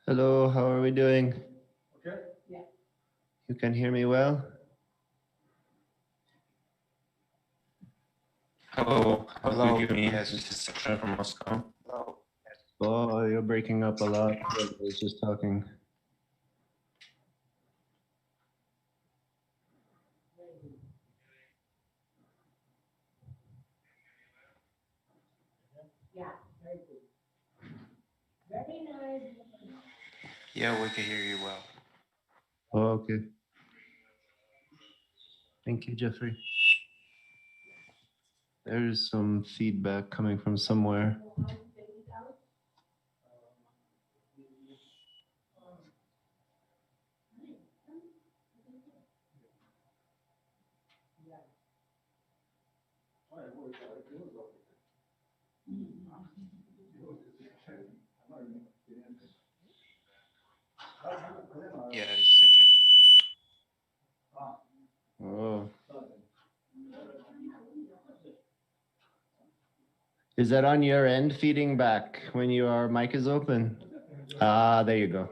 Hello, how are we doing? Okay. Yeah. You can hear me well? Hello, hello. You hear me? This is Section from Moscow. Hello. Oh, you're breaking up a lot. I was just talking. Yeah, very good. Very nice. Yeah, we can hear you well. Oh, okay. Thank you, Jeffrey. There's some feedback coming from somewhere. Yeah, it's okay. Oh. Is that on your end feeding back when your mic is open? Ah, there you go.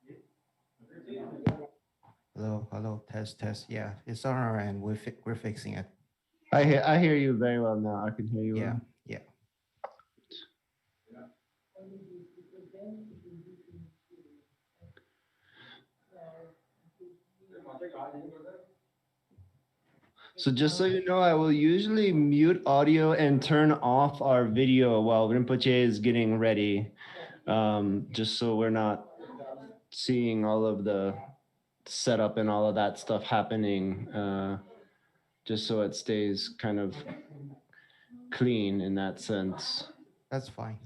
This is too. Hello, hello, test, test. Yeah, it's on our end. We're fixing it. I hear you very well now. I can hear you Yeah, well. yeah. So just so you know, I will usually mute audio and turn off our video while Rinpoche is getting ready, just so we're not seeing all of the setup and all of that stuff happening, just so it stays kind of clean in that sense. That's fine.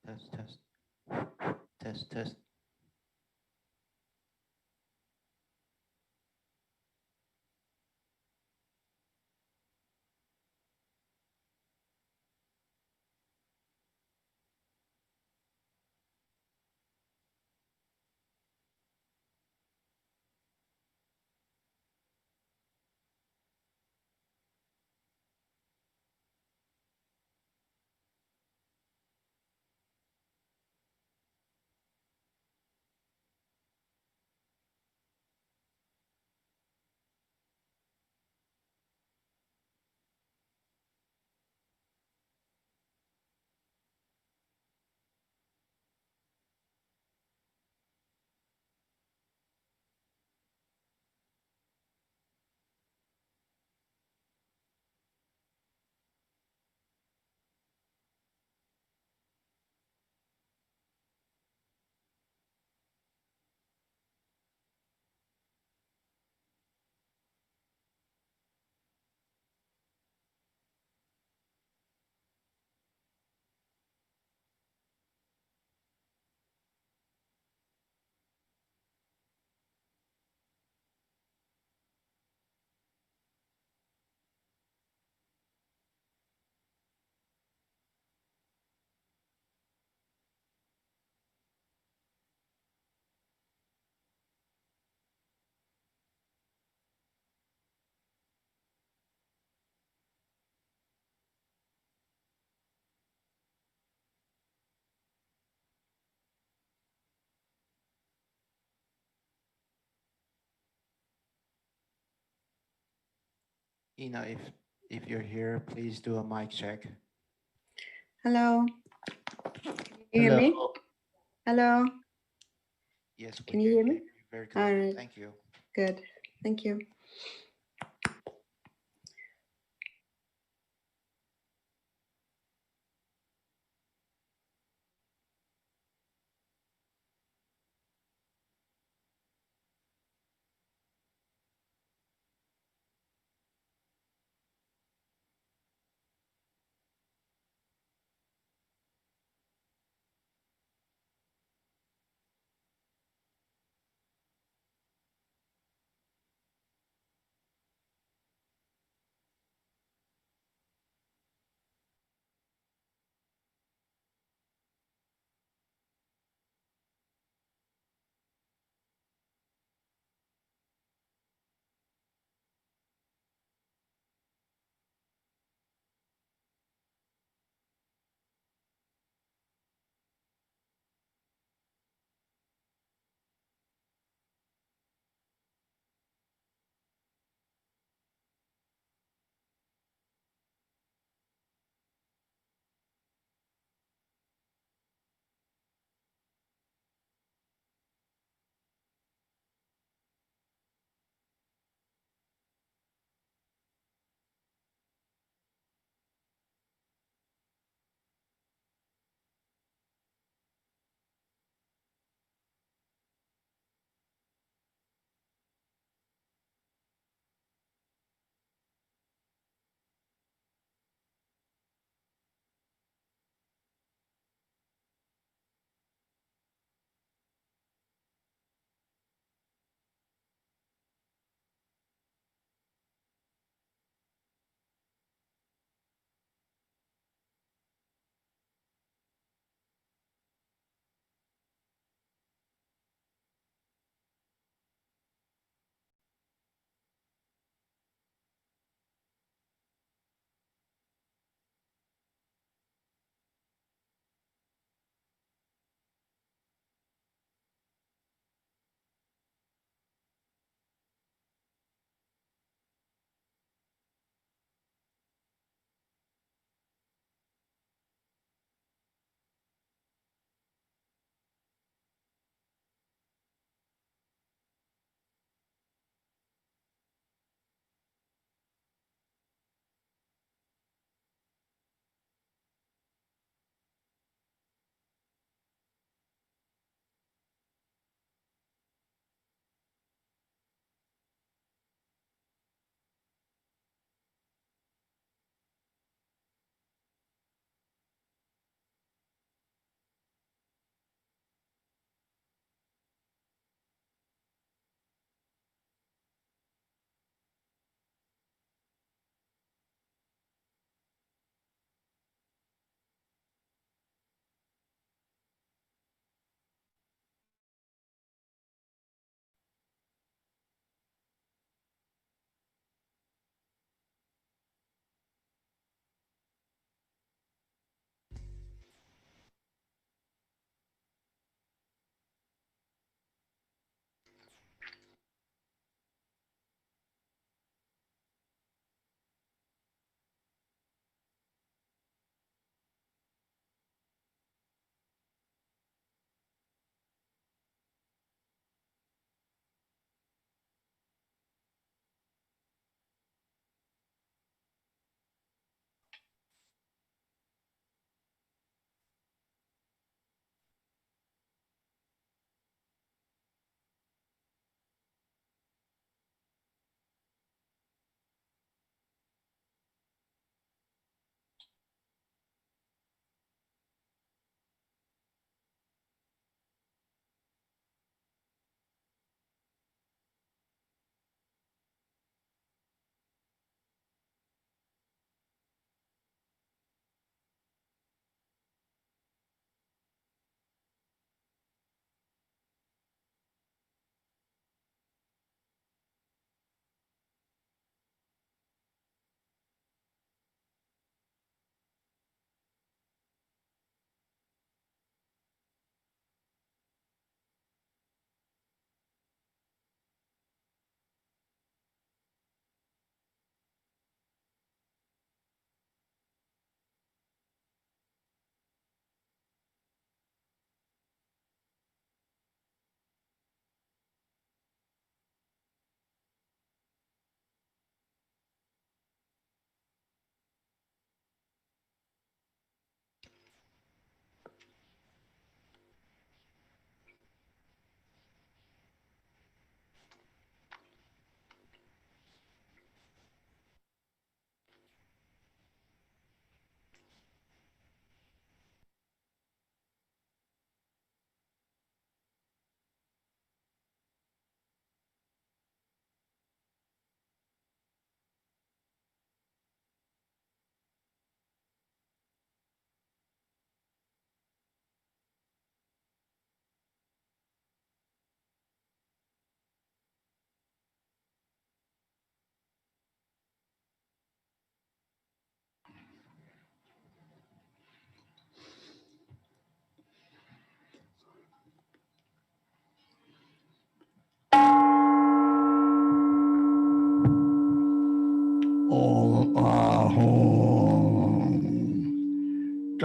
Test, test. Test, test. Ina, if you're here, please do a mic check. Hello. Can you hear me? Hello. Hello. Yes, we Can you hear me? very All clearly. right. Thank you. Good. Thank you.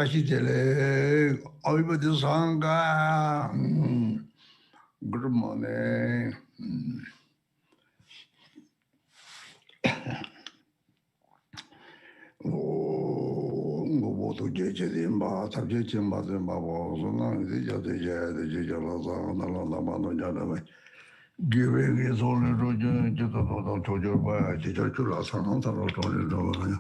다시 되래. 어이버드 상가. 그러면은 모두 제제된 바 잡제진 받은 바보서는 이제 저저저저라서 나라나만은 자라면 기회의 손으로 저도 조절봐 제절 줄라서는 서로 조절로 그냥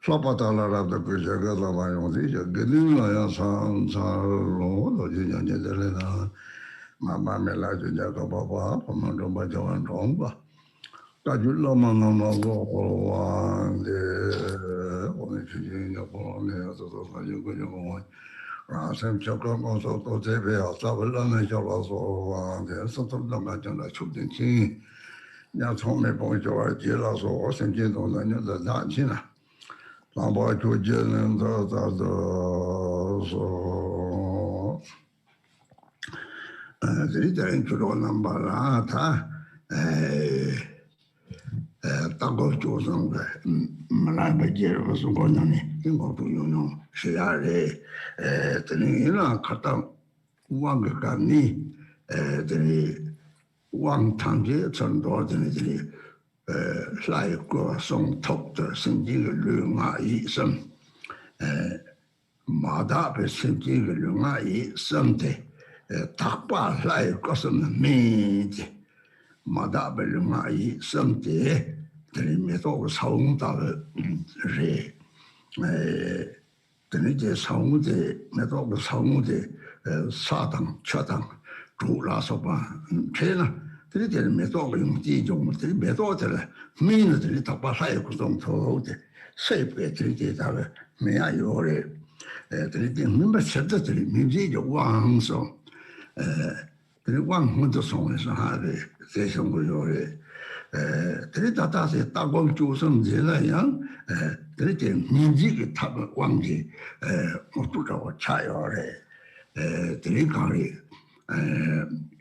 수업받아라라도 그 제가 나와요 이제 그들이야 산사로 어디냐냐들이나 마마멜라 저자가 봐봐 보면 좀 봐줘는 좀 봐. 따줄라만 나고 와데 오늘 주제냐 보내서 가지고 그냥 라셈 저거 거서 또 제배야 잡을라는 저라서 와데 선통도 맞잖아 출된지 야 처음에 보죠 지라서 생계도 나녀도 나지나 나봐 조제는 더더서 들이대는 주로 남발아 다 ताको जोसों का मना बजे वसुं को नने इनको तो यूं शेयारे तनी ना खता वांग करनी तनी वांग थांजे चंदो तनी लाई को सों टॉप द संजी लुंगा इसम मादा पे संजी लुंगा इसमते तापा लाई को सम मेज 마다벨마이 섬때 들이면서 사웅다를 제 들이제 사웅데 메도 사웅데 사당 차당 주라서 봐 제나 들이제 메도 용지 좀 들이 메도들 민들이 다 봐야 그좀 더데 세배 들이제다가 메야 요래 들이제 민바 셔들이 민지 요 왕소 그리고 왕문도 송에서 하래 대성고요래 들이다다세 따공 조성제라양 들이제 민지기 탑 왕지 모두라고 차요래 들이가리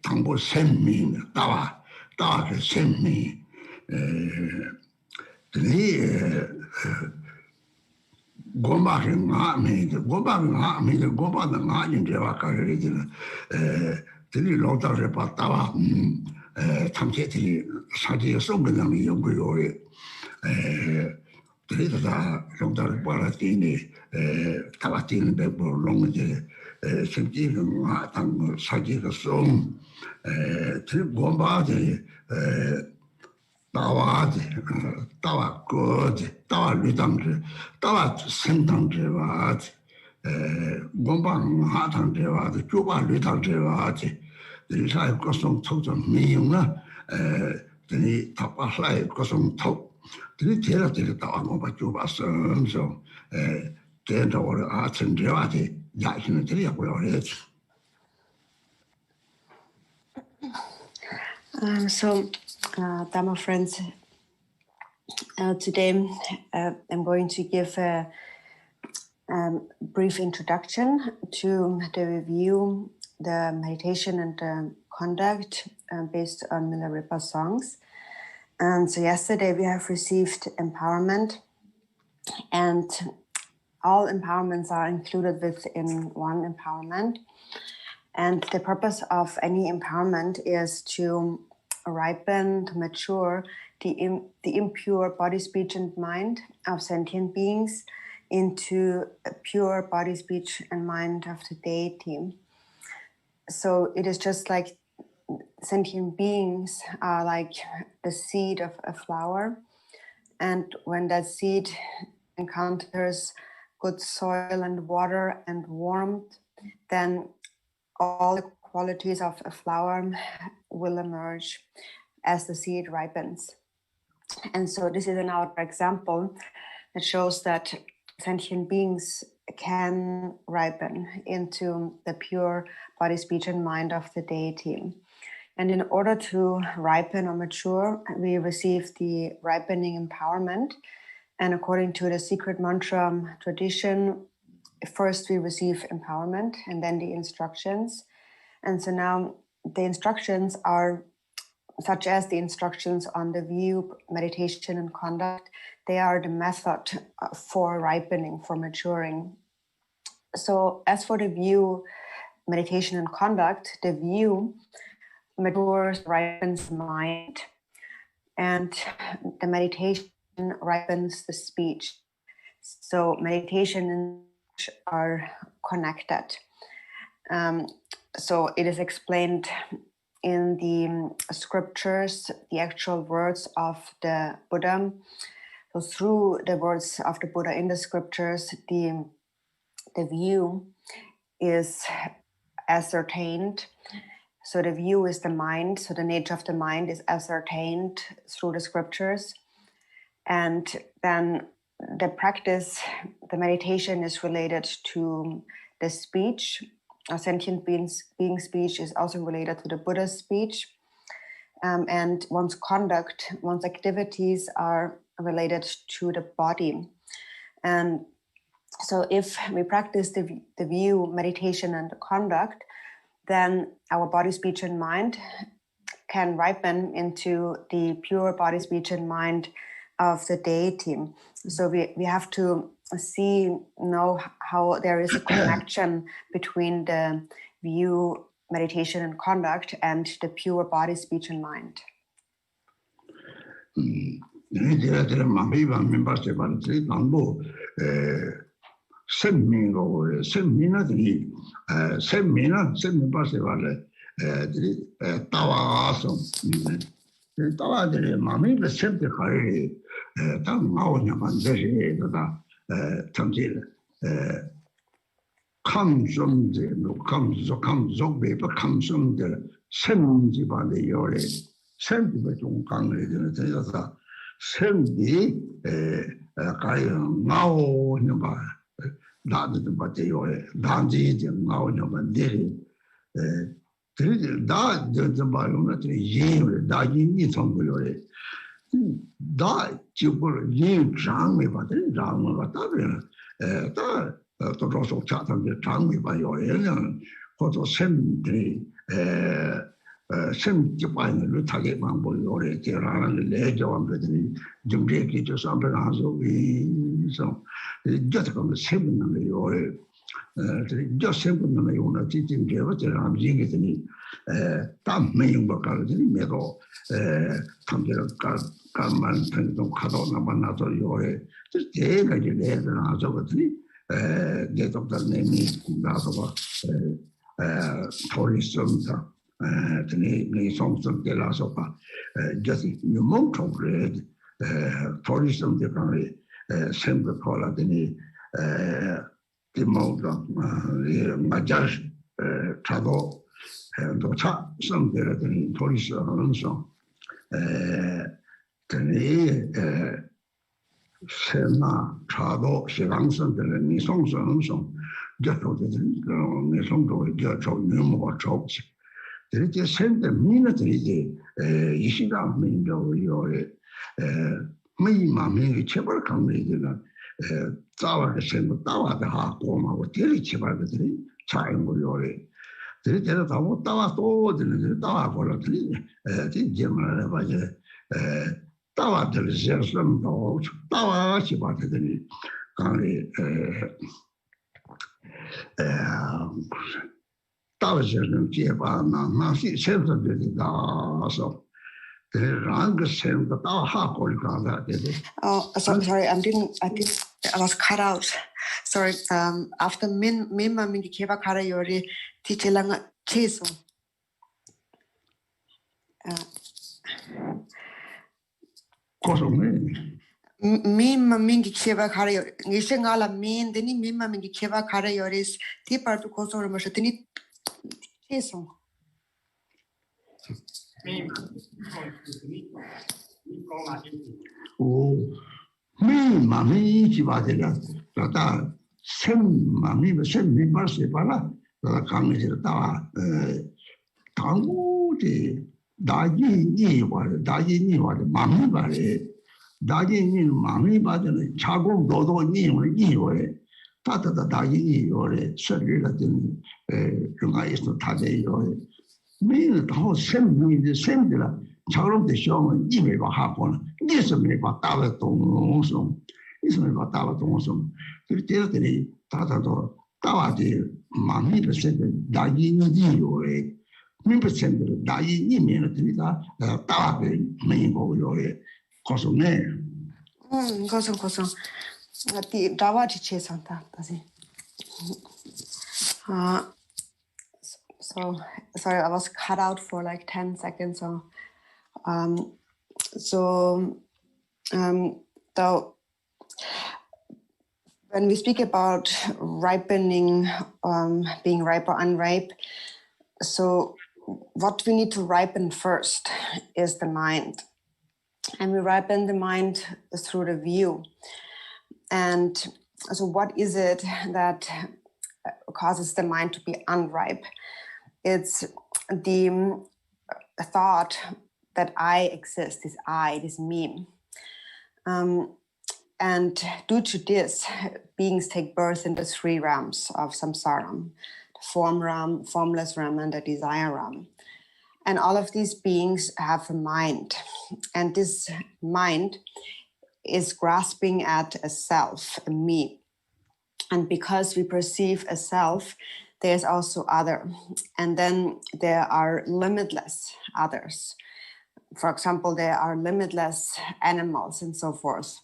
당보 생민 따와그 생민 들이 고마는 아닌데 와까리지는 들이 로다를 봤다와 참새들이 사지에 쏜거는 연구요에 들이다 로다를 빨았더니 타바티는 배불 롱이제 생기는 당 사지가 쏜 들이 고마지 따와 거지 따와 리당지 따와 생당지 와지 공방 하당지 와지 주바 리당지 와지 리사의 것성 토좀 미용나 드니 답바사의 것성 토 드니 제라들이 따와 공바 주바 섬성 대적으로 아천지 와지 야신은 드리고요 그래지. Dharma friends, today I'm going to give a brief introduction to the review, the meditation and the conduct based on Milarepa songs. And so yesterday we have received empowerment, and all empowerments are included within one empowerment. And the purpose of any empowerment is to ripen, to mature the impure body, speech, and mind of sentient beings into a pure body, speech, and mind of the deity. So it is just like sentient beings are like the seed of a flower. And when that seed encounters good soil and water and warmth, then all the qualities of a flower will emerge as the seed ripens. And so this is another example that shows that sentient beings can ripen into the pure body, speech, and mind of the deity. And in order to ripen or mature, we receive the ripening empowerment. And according to the secret mantra tradition, first we receive empowerment and then the instructions. And so now the instructions are such as the instructions on the view, meditation, and conduct. They are the method for ripening, for maturing. So as for the view, meditation and conduct, the view matures, ripens the mind, and the meditation ripens the speech. So meditation and speech are connected. So it is explained in the scriptures, the actual words of the Buddha. So through the words of the Buddha in the scriptures, the view is ascertained. So the view is the mind. So the nature of the mind is ascertained through the scriptures. And then the practice, the meditation is related to the speech. A sentient being speech is also related to the Buddha's speech. And one's conduct, one's activities are related to the body. And so if we practice the view, meditation, and the conduct, then our body, speech, and mind can ripen into the pure body, speech, and mind of the deity. So we have to know how there is a connection between the view, meditation, and conduct and the pure body, speech, and mind. just simple na teaching gave it am jing tam me yung bakal ni medo tamjera karman tan do khado na bana to yore just de ga je le na so ga ni get of the name na so ba tourism ta ni song so de la so pa just you mong to read tourism de kan sempre cola de ni the mode of Majas Trado and some there at the police also. Sena Trado, Shiranson, the Nisong also, just of the Nisong to get to no more chokes. They just sent the military Ishida Mingo, your me, mammy, Chever come. Tawa the same Tawa the Hakoma or Tilly Chivalry, Chime Yori. The Tawa told the Tawa for the German Tawa the Zersum dogs, Tawa Chivalry, Tawa Zersum Chiva, Nasi, Center of the so. Oh, so I'm sorry. I was cut out. Sorry. After Mima Mingi Keva Kara Yori Tichilang Chiso. Mima Mingi Keva Kara Yori. Nishangala mean, then Mima Mingi Keva Kara Yoris, Tipar to Koso Mashatini Chiso. Oh, me, mammy, she was that same mammy, the same member, Separa, the coming to the tower. Tango, the Daji was mammy, but Daji, mammy, but the Chago Dodo, Niwa, Tata Daji, or a surgery that in Runga to Tade, or mean the whole same Charles the Shaman, you may have one. This may be Tala Tonson. This may be Tala Tonson. To tell the Tata Tawadi Mami percent Dagi Yore, Mimpercent Dagi Niminita, Tawabi Maingo Yore, Cosone. Cosa. Ti Java ci santa, sì. So sorry, I was cut out for like 10 seconds. Though when we speak about ripening, being ripe or unripe, so what we need to ripen first is the mind. And we ripen the mind through the view. And so what is it that causes the mind to be unripe? It's the thought that I exist, this I, this me. And due to this, beings take birth in the three realms of samsara, the form realm, formless realm, and the desire realm. And all of these beings have a mind. And this mind is grasping at a self, a me. And because we perceive a self, there's also other. And then there are limitless others. For example, there are limitless animals and so forth.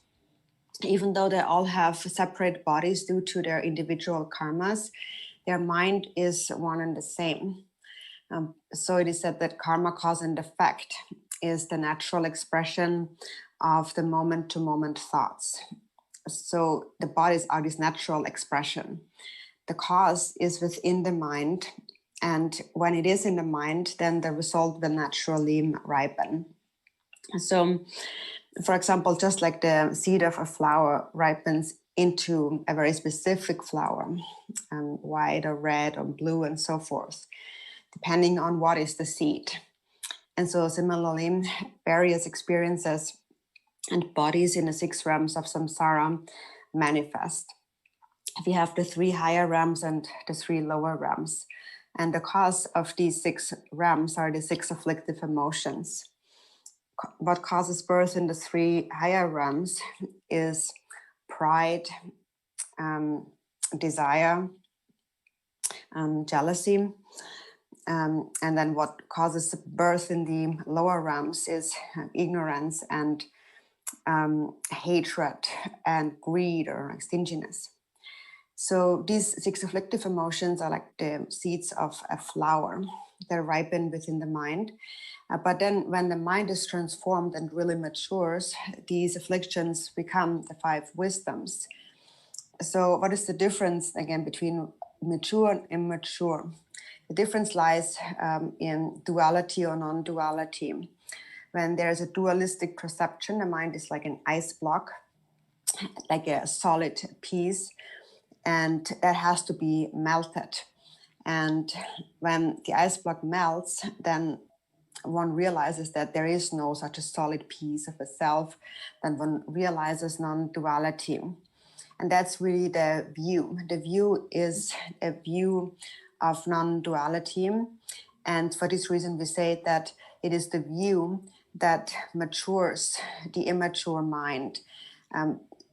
Even though they all have separate bodies due to their individual karmas, their mind is one and the same. So it is said that karma, cause and effect is the natural expression of the moment-to-moment thoughts. So the bodies are this natural expression. The cause is within the mind, and when it is in the mind, then the result will naturally ripen. So, for example, just like the seed of a flower ripens into a very specific flower, white or red or blue and so forth, depending on what is the seed. And so similarly, various experiences and bodies in the 6 realms of samsara manifest. We have the 3 higher realms and the 3 lower realms. And the cause of these 6 realms are the 6 afflictive emotions. What causes birth in the 3 higher realms is pride, desire, jealousy. And then what causes birth in the lower realms is ignorance and hatred and greed or stinginess. So these 6 afflictive emotions are like the seeds of a flower. They're ripen within the mind. But then when the mind is transformed and really matures, these afflictions become the 5 wisdoms. So what is the difference, again, between mature and immature? The difference lies in duality or non-duality. When there's a dualistic perception, the mind is like an ice block, like a solid piece, and that has to be melted. And when the ice block melts, then one realizes that there is no such a solid piece of a self, then one realizes non-duality. And that's really the view. The view is a view of non-duality. And for this reason, we say that it is the view that matures the immature mind.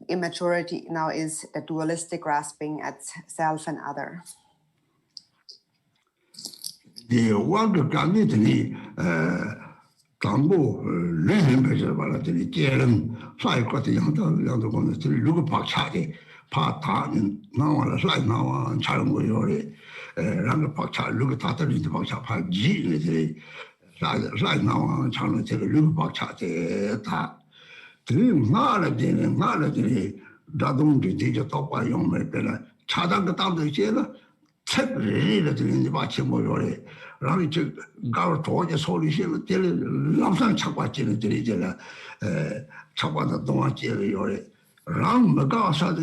Immaturity now is a dualistic grasping at self and other. The one community, Tambo, living measure, but the Jalen, Fly got the young one to look about Chadi, part time, now on a slide now on Chalamori, Rangapacha, look at the Pacha, G, slide now on Chalam, take a look about Chati. Ngala dadung di deja topa yong me pela chadang ka tam de chela chep re le de ba chemo yore rami che gar to je soli she le de lamsang chakwa che le de je chakwa da dong che le yore ram ma ga sa de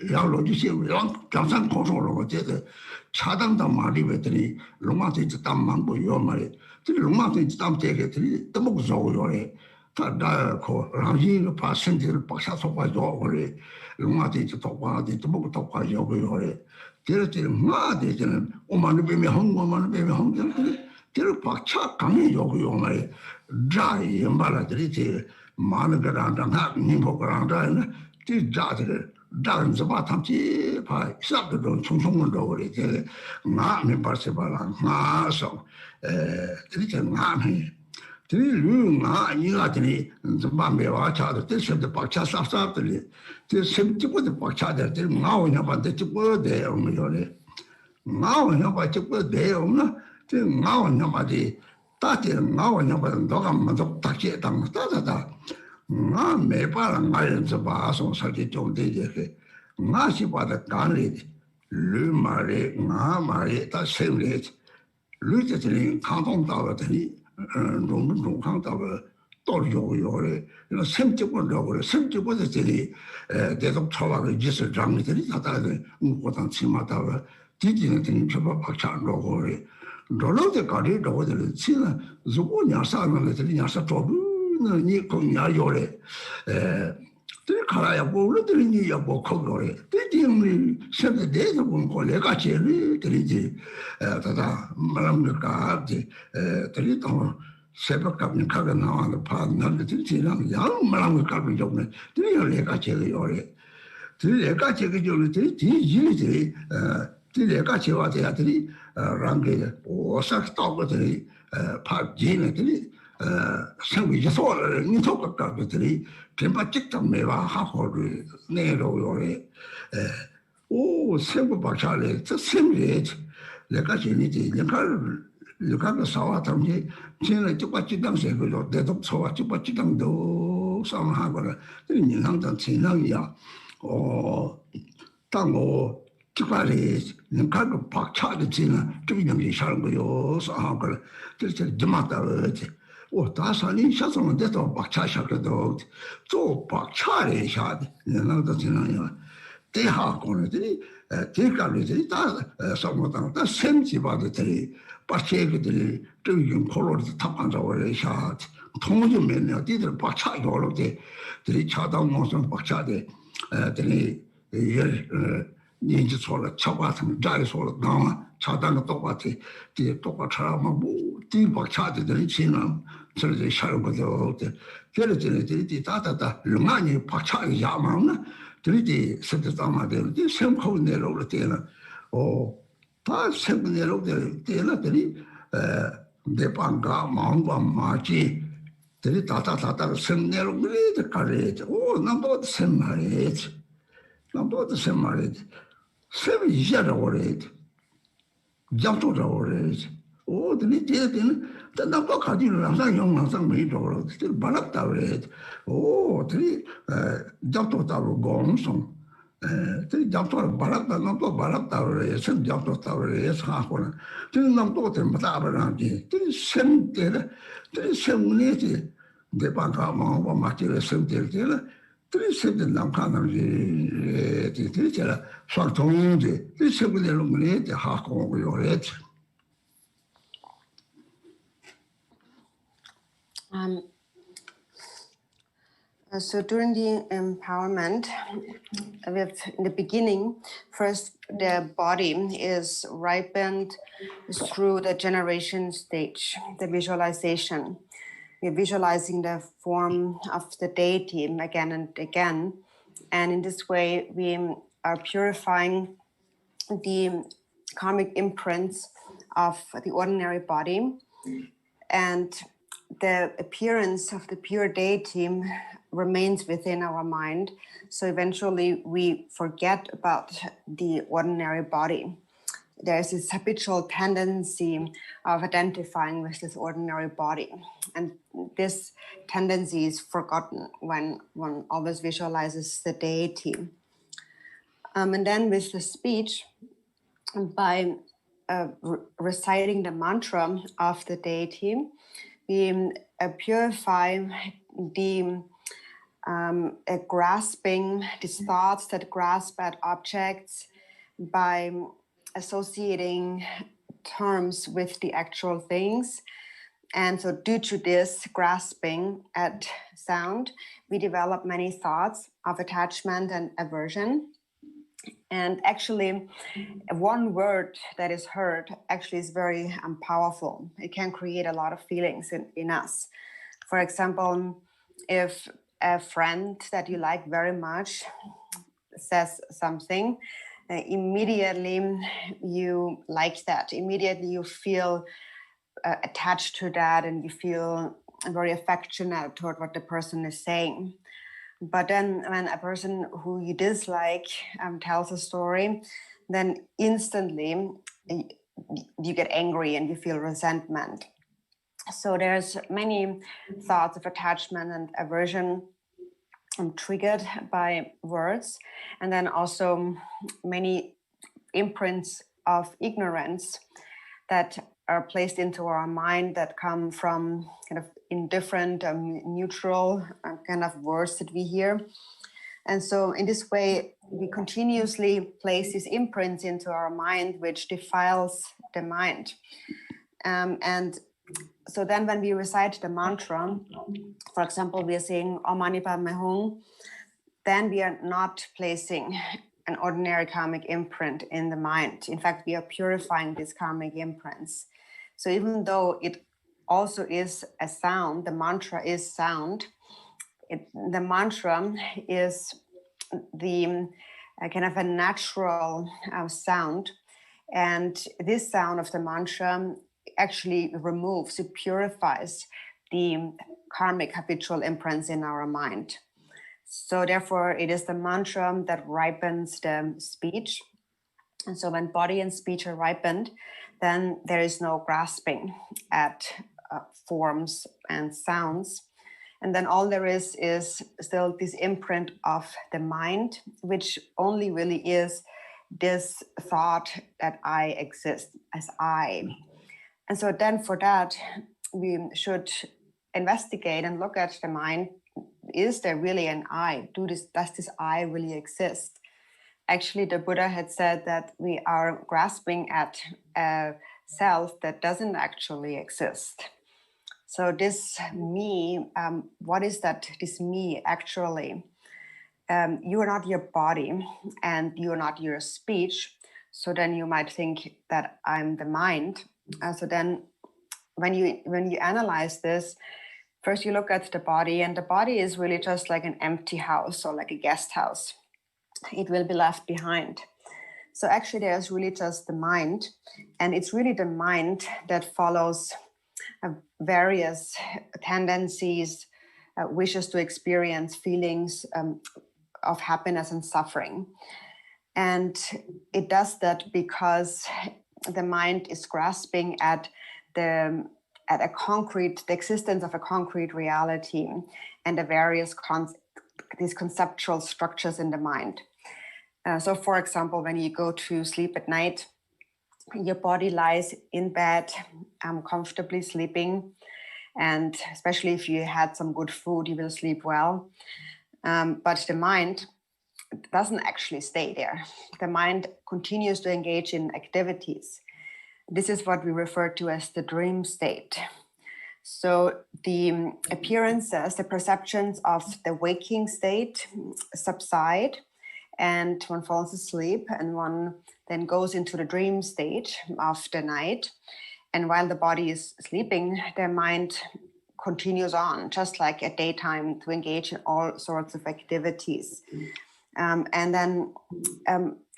ya lo ji she ram lamsang ko so lo je de chadang da ma li be de long ma de tam mang bo yo ma le de long ma de tam te ke de de mo zo yore 다 라지 파센트를 박사서 봐줘 그래 용마대 또 봐대 또 먹고 또 봐줘 그래 그랬더니 마대 저는 오만을 빼면 한국만을 빼면 한국 그래 박차 강이 요구 요말 자이 말아들이 제 많은 거랑 다 님보고랑 다는 그 자들 다른 저바 탐지 봐 시작도 총총으로 그래 제 마음이 벌써 봐라 마서 이렇게 마음이 들이가 이가더니 저밤에 와차도 뜻도 박차 쌉쌉들이 제 semti고도 박차들 들 마오냐 반대 집어대 오면요래 마오냐 봐 집어대 오면 제 마오냐 봐디 따지 마오냐 봐 너가 먼저 딱지 당 따다다 나 매바랑 알면서 봐서 살지 좀 되게 나시 봐다 간리 르마레 나 말에 다 생리 르제들이 강동다더니 농강다가 또요요래 이거 semti고로 그래 semti고들이 대독 초락의 짓을 장미들이 다다들 무고당 치마다가 뒤지는 등이 저거 박차로 그래 너로데 가리 너들 치나 누구 냐사는 들이 냐사 조부는 니 공야요래 들 가라야 뭐들이 니야 뭐 거거래 뒤딩이 세대 대서 본 거래가 제일 들이지 다다 말합니까 들이 또 새벽까지 가가 나와서 파는 들이지랑 양 말합니까 좀 들이 내가 제일 요래 들이 내가 제일 요래 들이 뒤지지 들이가 제와야 들이 랑게 오싹 떠거들이 파지네들이 생위지 소를 니토까까들이 뱀바 직접 매와 하고를 내려오래 오 생부 박차래 저 생리 내가 지니지 내가 사와 담지 지는 똑같이 당시에 그로 내도 소와 똑같이 당도 상하거나 이 항상 진행이야 당고 특별히 내가 박차를 지나 좀 이런 사는 거요 상하거나 그래서 좀 다산이 샤송은 돼도 박차샤거든 또 박차를 해야 돼 내가 지나요 대하고는들이 대가들이 다 성모당 다 생지바들이 박체들이 저기 콜로를 탑한다고 해야 통주면요 어디들 박차가 올때 들이 차당 모습 박차대 들이 인지 소를 차과는 자리 소를 나와 차당도 똑같아 뒤 똑같아만 뭐뒤 박차들이 지나 저렇게 샤는 거죠 그래들이 다다다 르마니 박차가 야망나 들이지 선뜻담아들 이 생코 내려올 때는 다 생코 내려올 때는 들이 내 방가 마음과 마치 들이 다다다다 생 내려올 때 가래지 남도 생 말이지 남도 생 말이지 생 이자라고 그래지 잡도라고 그래지 들이 제대는 남도 가지는 항상 영상상 메이도록 들 바랍다 그래지 들이 잡도다고 공성 들이 잡도를 바랍다 남도 바랍다 그래 생 잡도다 그래 사고는 들이 남도 때문에 답을하지 들이 생때는 들이 생문이지 내 방가 마음과 맞지를 생될 때는 들이 생때 남가는지 들이 제가 소통인지 들이 생문에는 문에 하고 요래지 So during the empowerment, in the beginning, first the body is ripened through the generation stage, the visualization. We're visualizing the form of the deity again and again. And in this way, we are purifying the karmic imprints of the ordinary body. And the appearance of the pure deity remains within our mind. So eventually we forget about the ordinary body. There's this habitual tendency of identifying with this ordinary body. And this tendency is forgotten when one always visualizes the deity. And then with the speech, by reciting the mantra of the deity, we purify the grasping, these thoughts that grasp at objects by associating terms with the actual things. And so due to this grasping at sound, we develop many thoughts of attachment and aversion. And actually, one word that is heard actually is very powerful. It can create a lot of feelings in us. For example, if a friend that you like very much says something, immediately you like that. Immediately you feel attached to that, and you feel very affectionate toward what the person is saying. But then when a person who you dislike tells a story, then instantly you get angry and you feel resentment. So there's many thoughts of attachment and aversion triggered by words, and then also many imprints of ignorance that are placed into our mind that come from kind of indifferent, neutral kind of words that we hear. And so in this way, we continuously place these imprints into our mind, which defiles the mind. And so then when we recite the mantra, for example, we are saying Om Mani Padme Hum, then we are not placing an ordinary karmic imprint in the mind. In fact, we are purifying these karmic imprints. So even though it also is a sound, the mantra is sound, the mantra is the kind of a natural sound. And this sound of the mantra actually removes, it purifies the karmic habitual imprints in our mind. So therefore, it is the mantra that ripens the speech. And so when body and speech are ripened, then there is no grasping at forms and sounds. And then all there is still this imprint of the mind, which only really is this thought that I exist as I. And so then for that, we should investigate and look at the mind. Is there really an I? Does this I really exist? Actually, the Buddha had said that we are grasping at a self that doesn't actually exist. So this me, what is that, this me actually? You are not your body and you are not your speech. So then you might think that I'm the mind. So then when you analyze this, first you look at the body, and the body is really just like an empty house or like a guest house. It will be left behind. So actually there's really just the mind, and it's really the mind that follows various tendencies, wishes to experience feelings of happiness and suffering. And it does that because the mind is grasping at the existence of a concrete reality and the various these conceptual structures in the mind. So for example, when you go to sleep at night, your body lies in bed, comfortably sleeping. And especially if you had some good food, you will sleep well. But the mind doesn't actually stay there. The mind continues to engage in activities. This is what we refer to as the dream state. So the appearances, the perceptions of the waking state subside, and one falls asleep, and one then goes into the dream state of the night. And while the body is sleeping, the mind continues on, just like at daytime, to engage in all sorts of activities. And then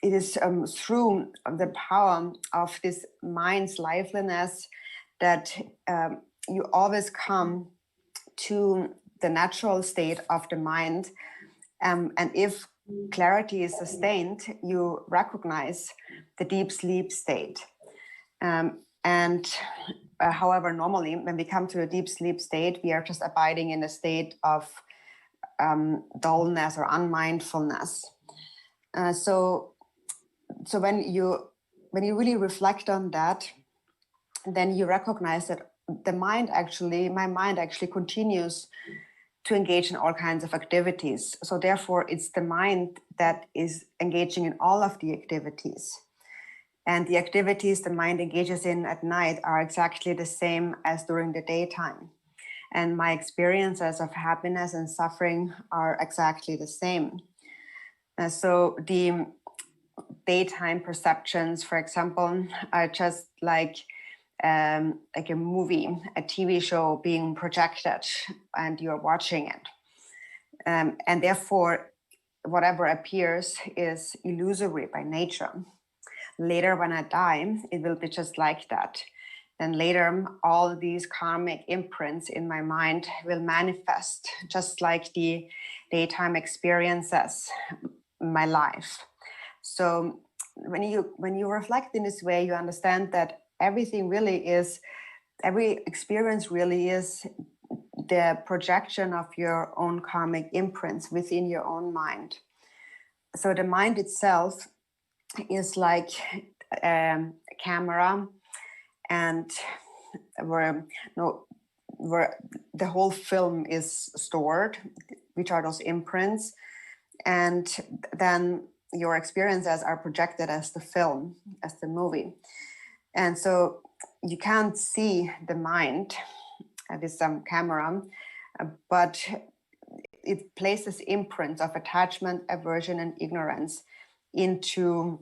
it is through the power of this mind's liveliness that you always come to the natural state of the mind. And if clarity is sustained, you recognize the deep sleep state. However, normally when we come to a deep sleep state, we are just abiding in a state of dullness or unmindfulness. So when you really reflect on that, then you recognize that my mind actually continues to engage in all kinds of activities. So therefore, it's the mind that is engaging in all of the activities. And the activities the mind engages in at night are exactly the same as during the daytime. And my experiences of happiness and suffering are exactly the same. So the daytime perceptions, for example, are just like a movie, a TV show being projected, and you're watching it. And therefore, whatever appears is illusory by nature. Later, when I die, it will be just like that. Then later, all these karmic imprints in my mind will manifest just like the daytime experiences in my life. So when you reflect in this way, you understand that everything really is, every experience really is the projection of your own karmic imprints within your own mind. So the mind itself is like a camera, and where the whole film is stored, which are those imprints, and then your experiences are projected as the film, as the movie. And so you can't see the mind with some camera, but it places imprints of attachment, aversion, and ignorance into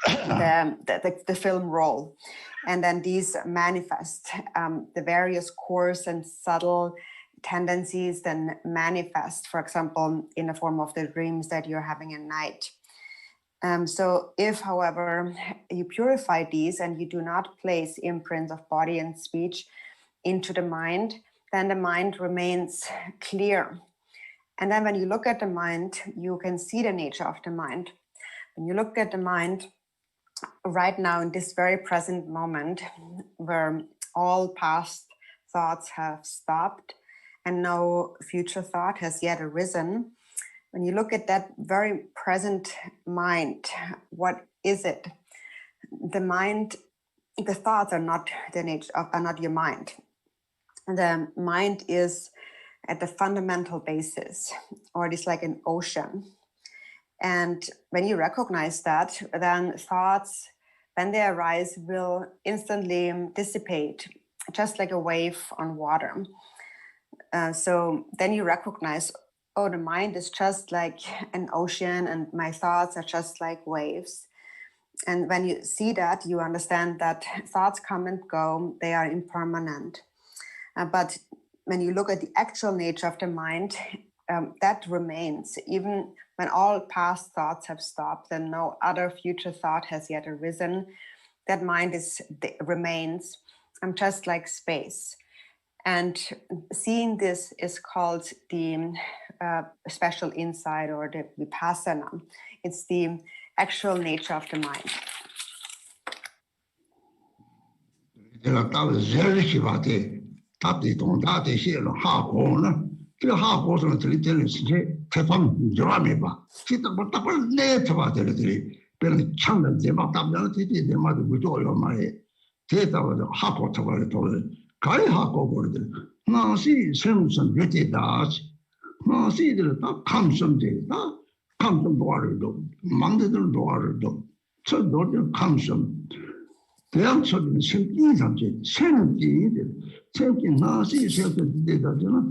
the film roll. And then these manifest, the various coarse and subtle tendencies then manifest, for example, in the form of the dreams that you're having at night. So if, however, you purify these and you do not place imprints of body and speech into the mind, then the mind remains clear. And then when you look at the mind, you can see the nature of the mind. When you look at the mind right now in this very present moment, where all past thoughts have stopped and no future thought has yet arisen, when you look at that very present mind, what is it? The mind, the thoughts are not the nature of, are not your mind. The mind is at the fundamental basis, or it is like an ocean. And when you recognize that, then thoughts, when they arise, will instantly dissipate, just like a wave on water. So then you recognize, oh, the mind is just like an ocean and my thoughts are just like waves. And when you see that, you understand that thoughts come and go, they are impermanent. But when you look at the actual nature of the mind, that remains. Even when all past thoughts have stopped and no other future thought has yet arisen, that mind remains just like space. And seeing this is called the special insight, or the vipassana. It's the actual nature of the mind. 대양처럼 생긴 삼지 생기들 생긴 나시 생기들다잖아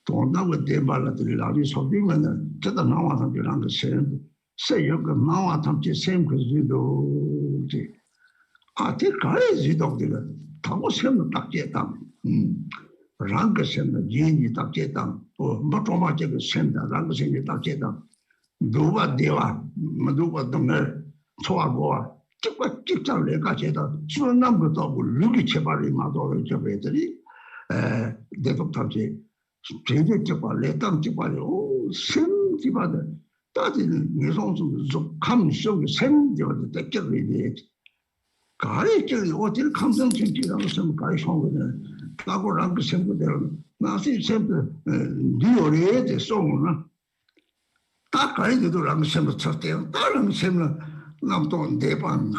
돈다고 대발라들 아주 소비면은 저도 나와서 그런 거 세요가 나와 탐지 생그지도지 아테 가야지도들 타고 생도 딱제다 랑가 생도 진이 딱제다 뭐 좀아지고 생다 랑가 생이 딱제다 누가 대와 누가 동네 초하고 직장 내가제다 수능난 것도 없고 루기 제발이 마도를 접해들이 대독탑지 제대 제발 내땅 제발이 생지바들 따지는 예송수 감성 생지바들 대결이 가리적이 어딜 감성 생지라고 좀 가리 송거든 따고랑 그 생부대로 나시 생부 리오레데 송나 딱 가리도 랑 생부 쳤대요 다른 생은 남동 대반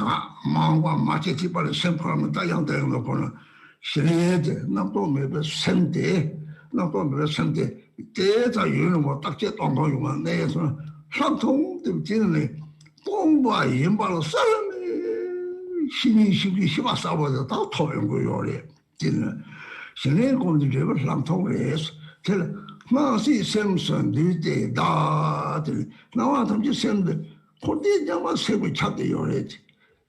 마음과 마치 집안의 생포하면 다양되는 거는 신뢰돼 남동 매번 생대 남동 매번 생대 대자 유는 뭐 딱제 동동용만 내에서 상통도 지는 공부와 인발로 사람이 신이 시바 싸워도 다 토는 거요래 지는 신뢰 공부를 상통을 해서 tel 마시 생선 뒤에 다들 나와 담지 생들 고대장만 세고 찾대요래지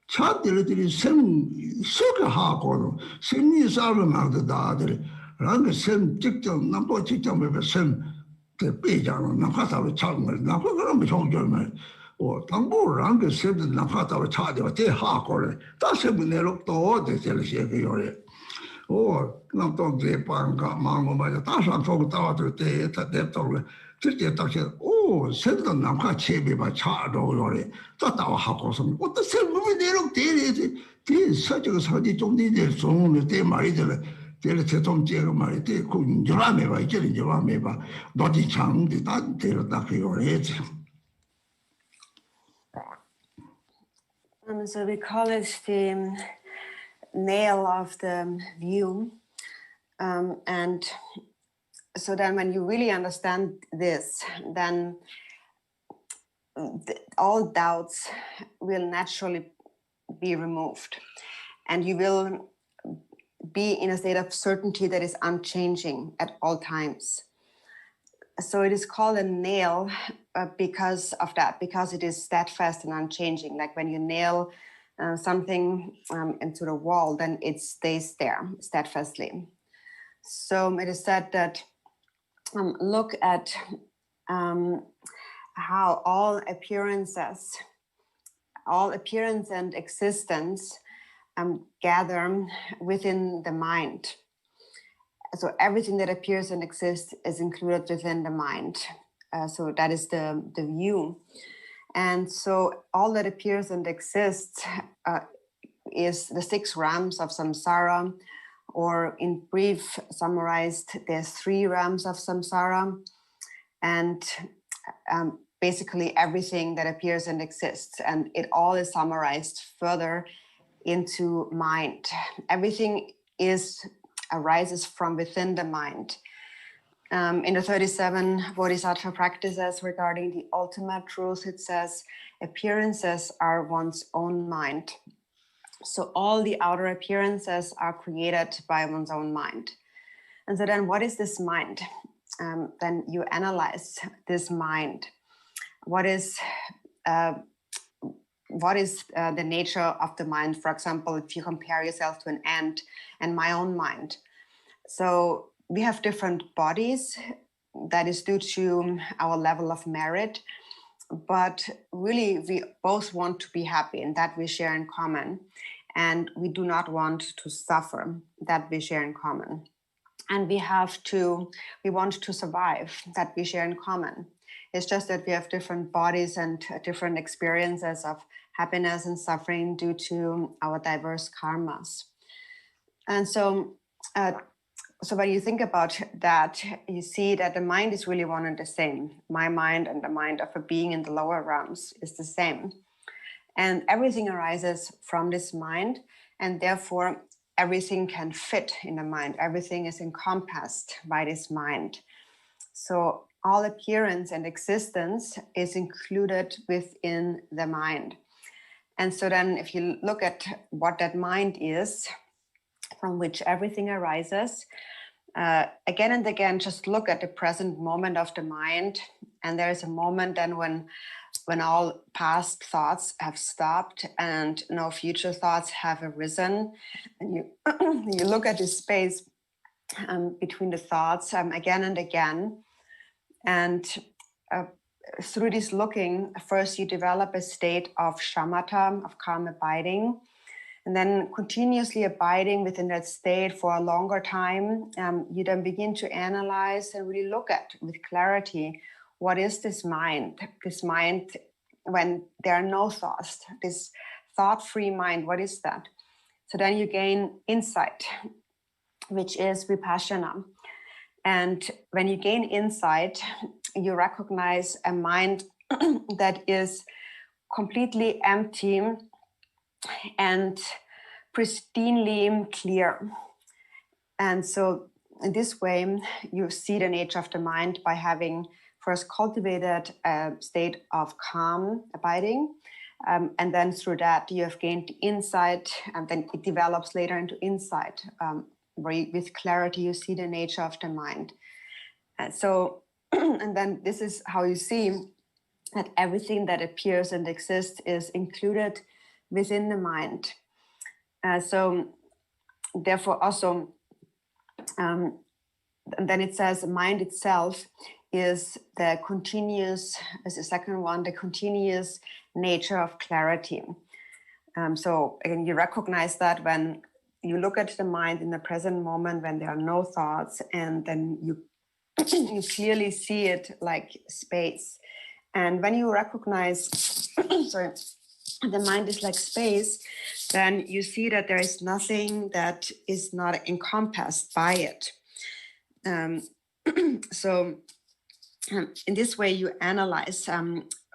찾들들이 생 속하고 생리 싸움을 막다들 라는 생 직접 남도 직접 매번 생 그 빼자는 나파다로 차는 거 나파 그러면 정절만 당부랑 그 세드 나파다로 차대가 대 하고래 다시 문제로 또 되실 게 요래 나또 제 방가 망고 맞아 다상 속고 따와도 때 됐다고直接到现在세드 나파 체비바 차도 요래 따와 하고서 어떤 세부분 내로 되리지 그 서적 서지 좀 되는 종을 때 말이들 대를 대통 제가 말이 돼. 그 인조라메 봐. 이제 인조라메 봐. 너지 장데 다 데려다 그거래지. So we call it the nail of the view. And so then when you really understand this, then all doubts will naturally be removed. And you will be in a state of certainty that is unchanging at all times. So it is called a nail because of that, because it is steadfast and unchanging. Like when you nail something into the wall, then it stays there steadfastly. So it is said that look at how all appearance and existence gather within the mind. So everything that appears and exists is included within the mind. So that is the view. And so all that appears and exists is the 6 realms of samsara, or in brief summarized, there's 3 realms of samsara, and basically everything that appears and exists. And it all is summarized further into mind. Everything arises from within the mind. In the 37 Bodhisattva practices regarding the ultimate truth, it says, appearances are one's own mind. So all the outer appearances are created by one's own mind. And so then what is this mind? Then you analyze this mind. What is the nature of the mind? For example, if you compare yourself to an ant and my own mind. So we have different bodies. That is due to our level of merit. But really, we both want to be happy, and that we share in common. And we do not want to suffer, that we share in common. And we want to survive, that we share in common. It's just that we have different bodies and different experiences of happiness and suffering due to our diverse karmas. And so when you think about that, you see that the mind is really one and the same. My mind and the mind of a being in the lower realms is the same. And everything arises from this mind, and therefore everything can fit in the mind. Everything is encompassed by this mind. So all appearance and existence is included within the mind. And so then if you look at what that mind is, from which everything arises, again and again, just look at the present moment of the mind. And there is a moment then when all past thoughts have stopped and no future thoughts have arisen. And you look at this space between the thoughts again and again. And through this looking, first you develop a state of shamatha, of calm abiding. And then continuously abiding within that state for a longer time, you then begin to analyze and really look at with clarity, what is this mind? This mind when there are no thoughts, this thought-free mind, what is that? So then you gain insight, which is vipassana. And when you gain insight, you recognize a mind that is completely empty and pristinely clear. And so in this way, you see the nature of the mind by having first cultivated a state of calm abiding. And then through that, you have gained insight, and then it develops later into insight, where you, with clarity, you see the nature of the mind. And so, and then this is how you see that everything that appears and exists is included within the mind. So therefore also, and then it says mind itself is the continuous, as the second one, the continuous nature of clarity. So again, you recognize that when you look at the mind in the present moment, when there are no thoughts, and then you you clearly see it like space. And when you recognize, sorry, the mind is like space, then you see that there is nothing that is not encompassed by it. So in this way, you analyze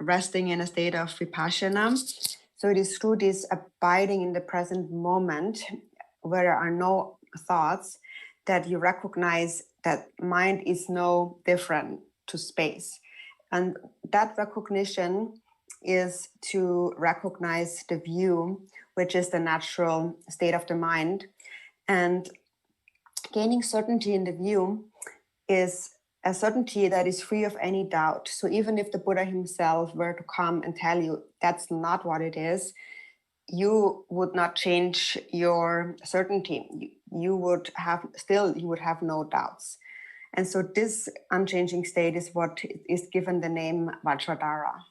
resting in a state of vipassana. So it is through this abiding in the present moment, where there are no thoughts, that you recognize that mind is no different to space. And that recognition is to recognize the view, which is the natural state of the mind. And gaining certainty in the view is a certainty that is free of any doubt. So even if the Buddha himself were to come and tell you that's not what it is, you would not change your certainty. You would have no doubts. And so this unchanging state is what is given the name Vajradhara.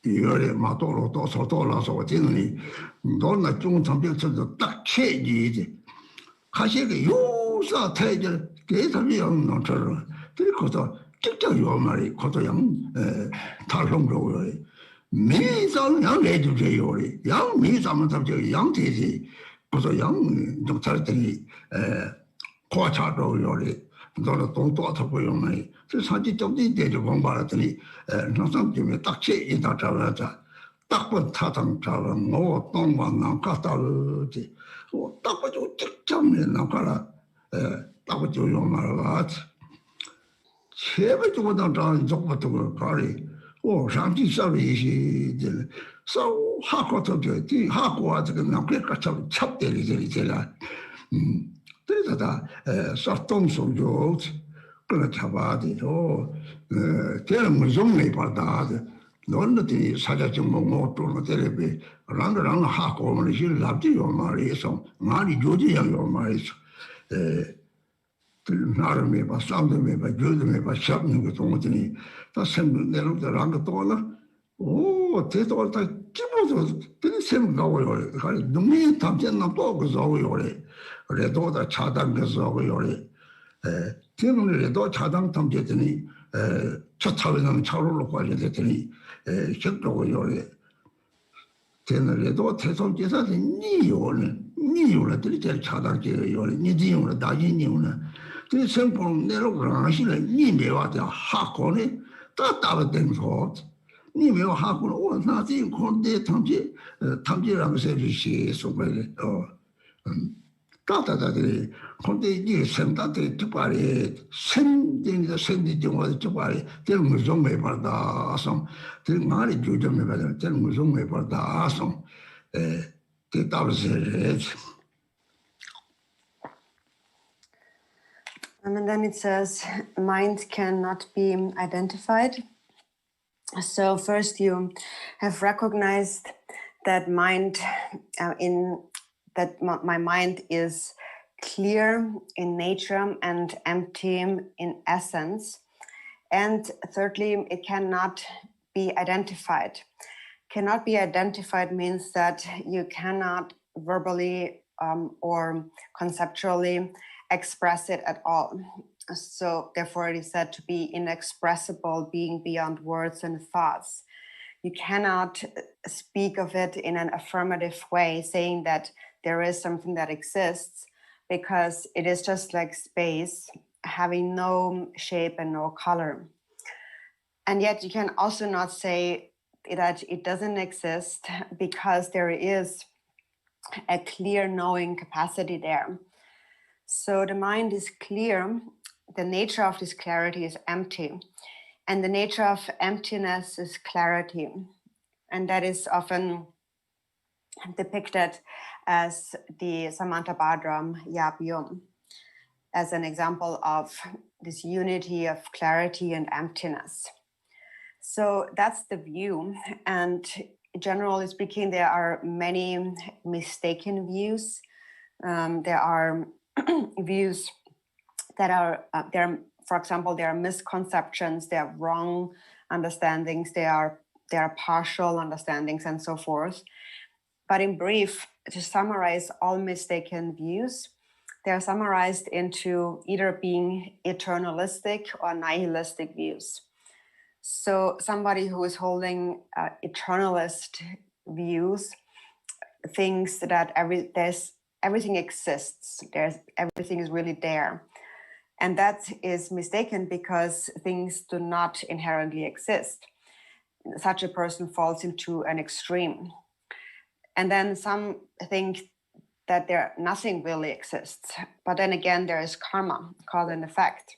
이거를 마도로 또 소도라서 어디니 돈나 중 참벽쳐도 딱 체지지 가시게 요사 태절 계산이 없는 저런 그리고서 직접 요 말이 고도양 탈송로요 미상 양해주세요리 양 미상은 잡죠 양태지 그래서 양좀 잘들이 고차도요리 너는 돈도 타고요 말이 그 사지 좀이 되죠 공부하더니 항상 좀 딱체 이다 잡아자 딱번 타당 잡아 뭐 동반나 갔다르지 딱 봐도 직접에 나가라 딱 봐도 요 말아 제발 좀 당장 좀부터 가리 상지 서비스 서 하고도 돼 하고这个那个찹대리 제가 그래서 다 소통성조 그걸 잡아야지 걔는 무슨 말 받아 너는 사자증 뭐 또는 텔레비 랑랑 하고 오늘 실 납지요 말이서 많이 조지요 말이서 그 나름에 봐 싸움에 봐 조즘에 봐 샵는 거 동원이 다 생내로 랑 또나 오 대도 다 기본도 되게 생각하고요 가리 능이 담전나 또 그거요 그래도 차단 그거요 때문에도 차단 탐지더니 첫 차원은 차로로 관련됐더니 적도고요 때문에도 태송께서 니요는 들이 차단게요 니디요는 다진이요는 그 생포 내로 하시는 니메와다 하고네 따따된 거 니메와 하고는 원사지 콘데 탐지라고 세주시 소발에 따따다들이 근데 이게 생다들이 특별히 생진이다 생진정화 특별히 되는 무슨 말 받아서 되는 말이 조정해 받아 되는 무슨 말 받아서 And then it says, mind cannot be identified. So first you have recognized that my mind is clear in nature and empty in essence. And thirdly, it cannot be identified. Cannot be identified means that you cannot verbally or conceptually express it at all. So therefore it is said to be inexpressible, being beyond words and thoughts. You cannot speak of it in an affirmative way, saying that there is something that exists, because it is just like space, having no shape and no color. And yet you can also not say that it doesn't exist, because there is a clear knowing capacity there. So the mind is clear. The nature of this clarity is empty. And the nature of emptiness is clarity. And that is often depicted as the Samantabhadram Yabhyum, as an example of this unity of clarity and emptiness. So that's the view. And generally speaking, there are many mistaken views. There are views that are, for example, there are misconceptions, there are wrong understandings, there are partial understandings, and so forth. But in brief, to summarize all mistaken views, they are summarized into either being eternalistic or nihilistic views. So somebody who is holding eternalist views thinks that everything exists. Everything is really there. And that is mistaken, because things do not inherently exist. Such a person falls into an extreme. And then some think that nothing really exists. But then again, there is karma, cause and effect.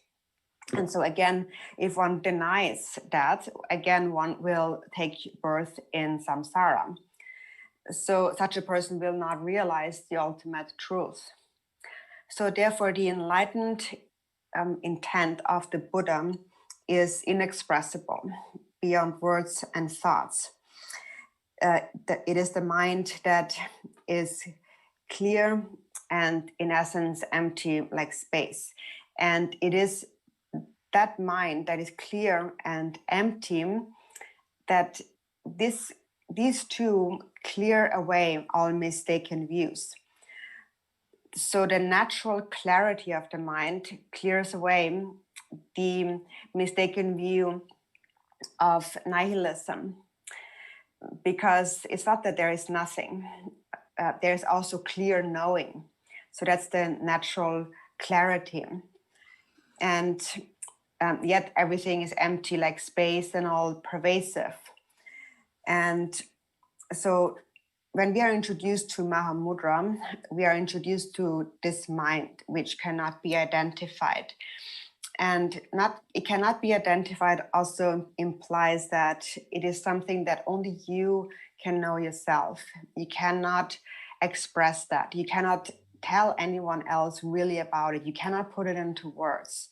And so again, if one denies that, again, one will take birth in samsara. So such a person will not realize the ultimate truth. So therefore, the enlightened intent of the Buddha is inexpressible, beyond words and thoughts. It is the mind that is clear and in essence empty, like space. And it is that mind that is clear and empty that these two clear away all mistaken views. So the natural clarity of the mind clears away the mistaken view of nihilism, because it's not that there is nothing. There's also clear knowing. So that's the natural clarity. And yet everything is empty, like space, and all pervasive. And so when we are introduced to Mahamudra, we are introduced to this mind, which cannot be identified. And it cannot be identified also implies that it is something that only you can know yourself. You cannot express that. You cannot tell anyone else really about it. You cannot put it into words.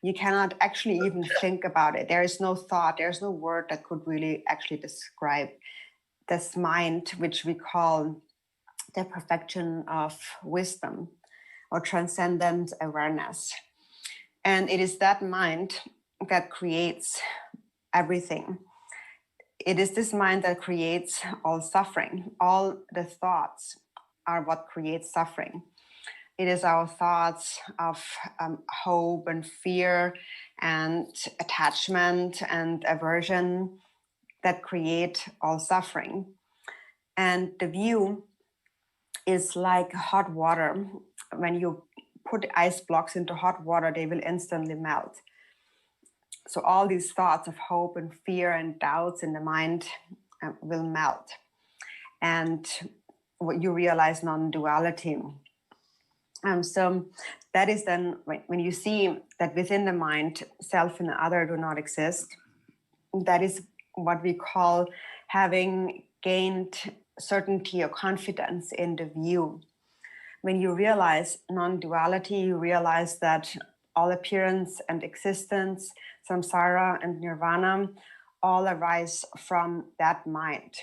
You cannot actually even think about it. There is no thought, there's no word that could really actually describe this mind, which we call the perfection of wisdom or transcendent awareness. And it is that mind that creates everything. It is this mind that creates all suffering. All the thoughts are what creates suffering. It is our thoughts of hope and fear and attachment and aversion that create all suffering. And the view is like hot water. When you put ice blocks into hot water, they will instantly melt. So all these thoughts of hope and fear and doubts in the mind will melt. And what you realize non-duality. So that is then when you see that within the mind, self and other do not exist, that is what we call having gained certainty or confidence in the view. When you realize non-duality, you realize that all appearance and existence, samsara and nirvana, all arise from that mind.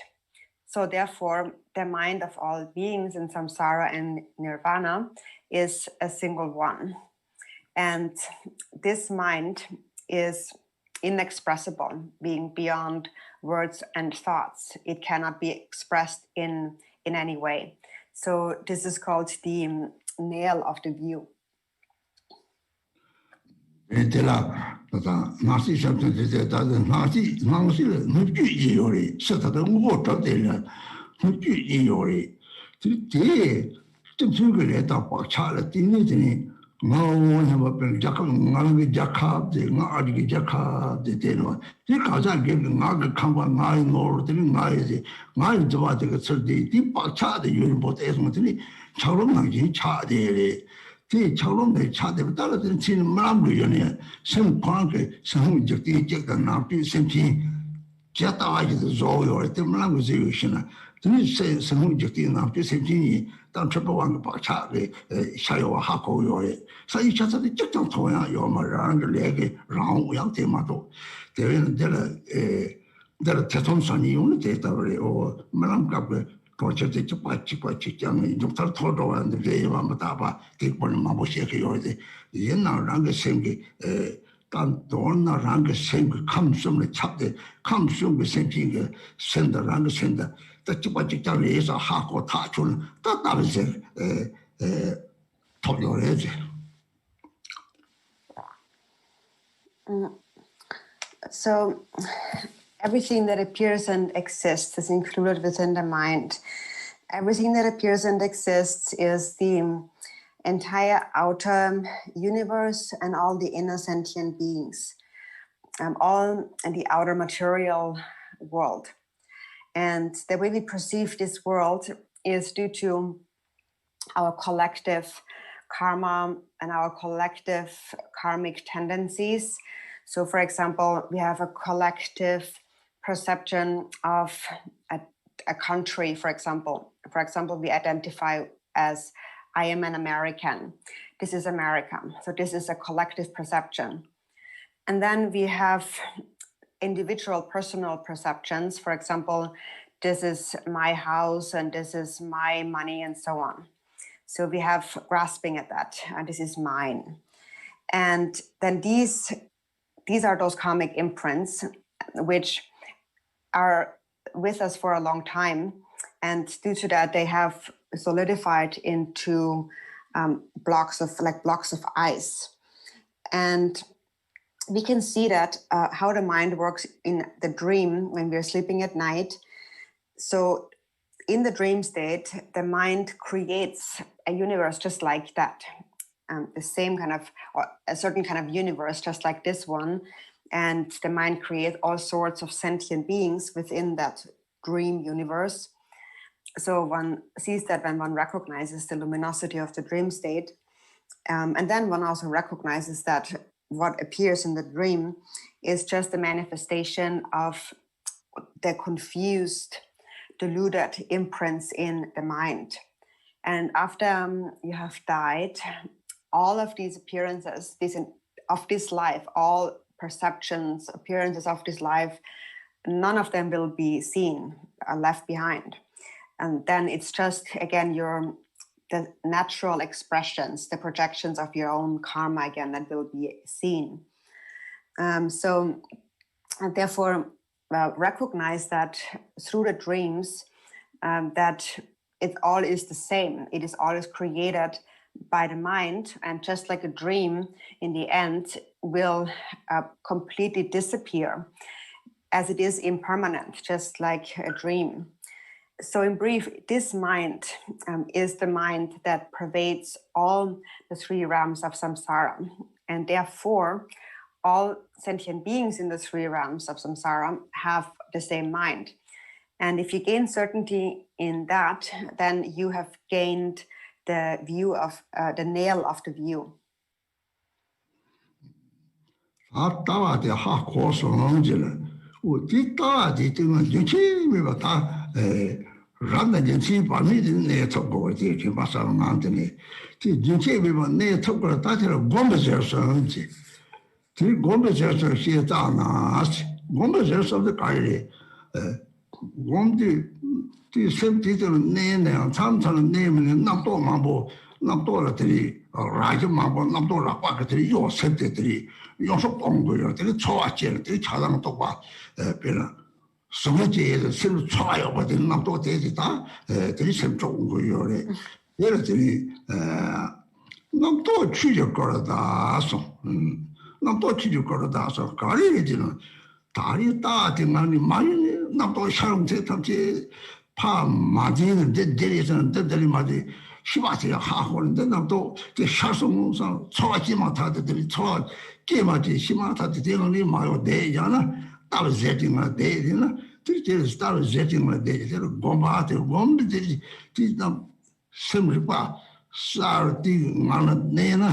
So therefore, the mind of all beings in samsara and nirvana is a single one. And this mind is inexpressible, being beyond words and thoughts. It cannot be expressed in any way. So this is called the nail of the view. No have been Jacob, the Nadi Jacob, the Deno. The Kaza gave the Naga Kamba nine or the Nai, nine to what they said the deep cha the Unibot Esmotini, Chalom cha the Chalom they chat the Dallas and Chin Mambrion, some conquer, some Jackie and now do something. Jetta is the Zoe or the Malamuzation. Then say some Jackie and now do something. Down triple one about Charlie, Shayo Hako, your so each other the Jack Toya, your Marang leg, round young Timato. There in the Teton Sunny unit or Malam Gabbe, project to Pachipachi, Dr. Toto and the Veva Mataba, take one Mabosheki or the Yena Ranga Sengi, Dan Donna Ranga Seng, comes from the chapter, comes from the same sender Ranga sender. That is a hack or touch on that is a top your edge. So everything that appears and exists is included within the mind. Everything that appears and exists is the entire outer universe and all the inner sentient beings, all in the outer material world. And the way we perceive this world is due to our collective karma and our collective karmic tendencies. So, for example, we have a collective perception of a country, for example. For example, we identify as, I am an American. This is America. So this is a collective perception. And then we have individual personal perceptions. For example, this is my house and this is my money and so on. So we have grasping at that, and this is mine. And then these are those karmic imprints which are with us for a long time. And due to that, they have solidified into blocks of ice. And we can see that how the mind works in the dream when we're sleeping at night. So in the dream state, the mind creates a universe just like that, the same kind of, or a certain kind of universe just like this one. And the mind creates all sorts of sentient beings within that dream universe. So one sees that when one recognizes the luminosity of the dream state. And then one also recognizes that what appears in the dream is just a manifestation of the confused, deluded imprints in the mind. And after you have died, all of these appearances, of this life, all perceptions, appearances of this life, none of them will be seen, left behind. And then it's just, again, the natural expressions, the projections of your own karma again that will be seen. So and therefore recognize that through the dreams that it all is the same. It is always created by the mind, and just like a dream in the end will completely disappear as it is impermanent, just like a dream. So in brief, this mind is the mind that pervades all the three realms of samsara. And therefore, all sentient beings in the three realms of samsara have the same mind. And if you gain certainty in that, then you have gained the view of the nail of the view. Rather than see by me in the top of it, you must have mountain. Didn't say we were near top of that Gombazers. Three Gombazers here down us, Gombazers of the Kairi. Gomdi, the same title name and Samson name and Nato Mambo, Nato tree, or Raja Mambo, Nato Rapakatri, your secretary, your so pongo, the Choachel, the Chalang Toba, Pena. So much is a trial, but in not what is it, there is some trouble. There is not to cheat your corridors, not to cheat your corridors of Carrigan. Tari starting on the money, not to shout it up to Palm, Martin, and dead days and dead Madi, 시바지 하고는데 나도 제 샤송상 초아지마 타들이 초 게마지 시마타들 되는 마요 대잖아 따로 제팅을 대리나 되게 따로 제팅을 대리로 고마한테 몸들이 진짜 semripa sarti mana nena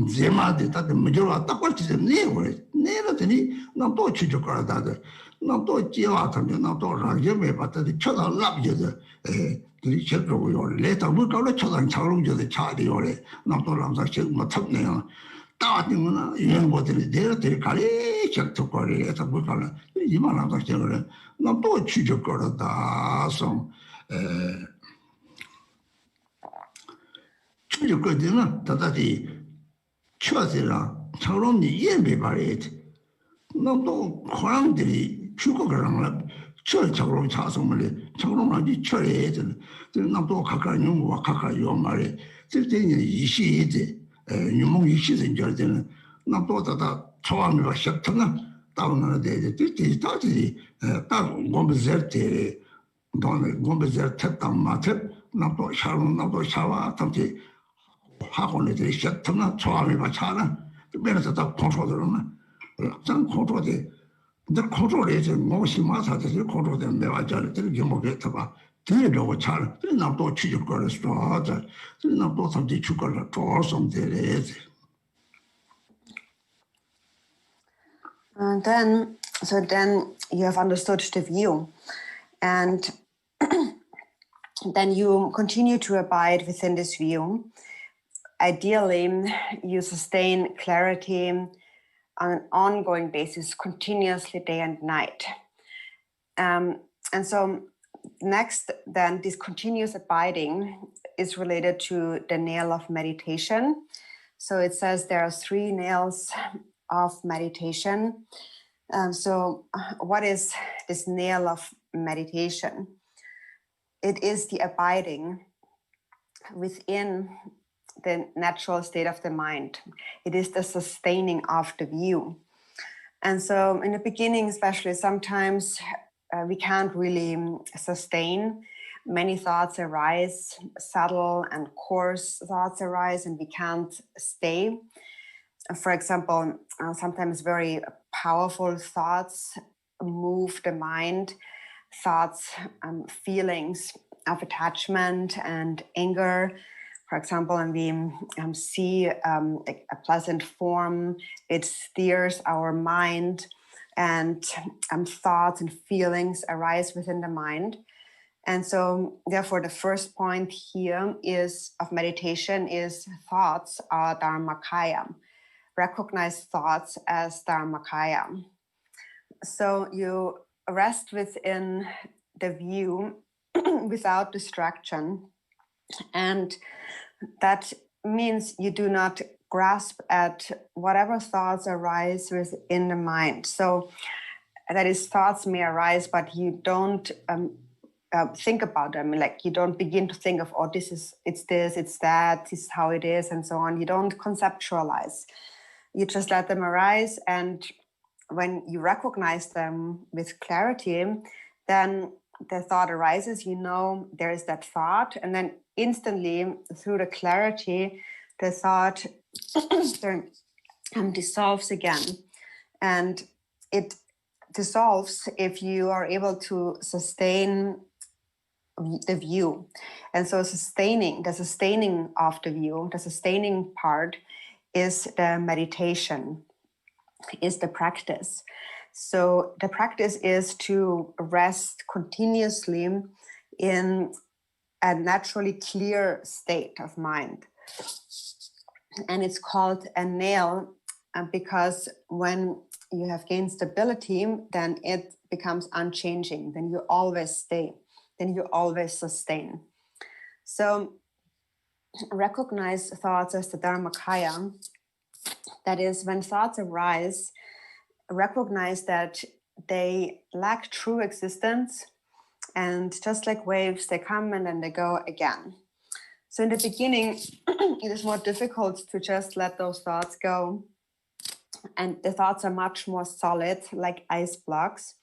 zemade tate majorwa takwalti ne ore nena tani na to chijo kara dade na to jiwa tande na to rangye me patate choda labje de tani chekro yore le ta bu kaula choda chaglong je de chadi yore na to ramsa chek ma thap ne ta ti mana yen bo de de kare chek to kore ta bu kaula ima ramsa chek na to chijo kara da som 추적거든요. 다다디 추어지라 처럼니 예배 바래지. 너도 고랑들이 죽어가랑 처처럼 차성을 처럼하지 처해지. 너도 가까이 용과 가까이 요 말에 실제는 이시이지. 유몽 이시된 절대는 너도 다다 초함이가 시작하나 다운을 되지. 뜻이 다지 딱 공부절때 돈을 공부절 탔단 마트 너도 샤론 너도 샤와 탐지 학원에들이 시작하나 초함이 맞잖아. 그래서 다 컨트롤하나. 장 컨트롤이 근데 컨트롤이 이제 뭐시 마사지 컨트롤된 내가 전에 되게 뭐겠다 봐. 되려고 잘. 그래 나도 취직 거랬어. 하자. 그래 나도 삼지 축거를 조금 되래지. And then you have understood the view, and then you continue to abide within this view. Ideally, you sustain clarity on an ongoing basis, continuously day and night. And so next, then, this continuous abiding is related to the nail of meditation. So it says there are 3 nails of meditation. So what is this nail of meditation? It is the abiding within the natural state of the mind. It is the sustaining of the view. And so in the beginning, especially, sometimes we can't really sustain. Many thoughts arise, subtle and coarse thoughts arise, and we can't stay. For example, sometimes very powerful thoughts move the mind, thoughts, feelings of attachment and anger. For example, when we see a pleasant form, it steers our mind, and thoughts and feelings arise within the mind. And so, therefore, the first point here of meditation is thoughts are dharmakaya. Recognize thoughts as dharmakaya. So you rest within the view without distraction. And that means you do not grasp at whatever thoughts arise within the mind. So that is, thoughts may arise, but you don't think about them. Like, you don't begin to think of, oh, it's that, this is how it is, and so on. You don't conceptualize. You just let them arise, and when you recognize them with clarity, then the thought arises, you know there is that thought, and then instantly, through the clarity, the thought dissolves again. And it dissolves if you are able to sustain the view. And so the sustaining of the view, the sustaining part is the meditation, is the practice. So the practice is to rest continuously in a naturally clear state of mind. And it's called a nail because when you have gained stability, then it becomes unchanging. Then you always stay. Then you always sustain. So recognize thoughts as the dharmakaya. That is, when thoughts arise, recognize that they lack true existence, and just like waves, they come and then they go again. So in the beginning, it is more difficult to just let those thoughts go, and the thoughts are much more solid, like ice blocks.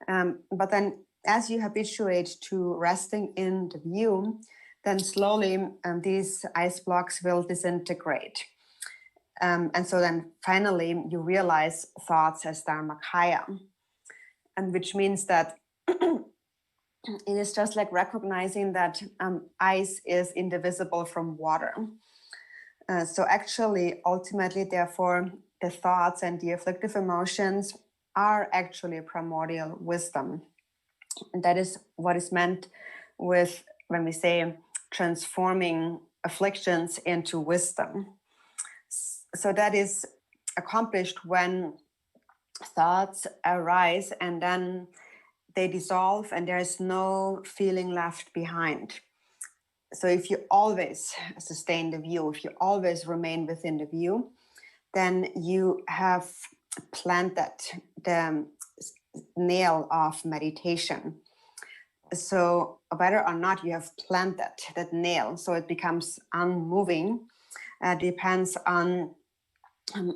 But then as you habituate to resting in the view, then slowly these ice blocks will disintegrate. And so then finally you realize thoughts as Dharmakaya, and which means that it is just like recognizing that ice is indivisible from water. So actually, ultimately, therefore, the thoughts and the afflictive emotions are actually primordial wisdom. And that is what is meant with when we say transforming afflictions into wisdom. So that is accomplished when thoughts arise and then they dissolve and there is no feeling left behind. So if you always sustain the view, if you always remain within the view, then you have planted the nail of meditation. So whether or not you have planted that nail, so it becomes unmoving, depends on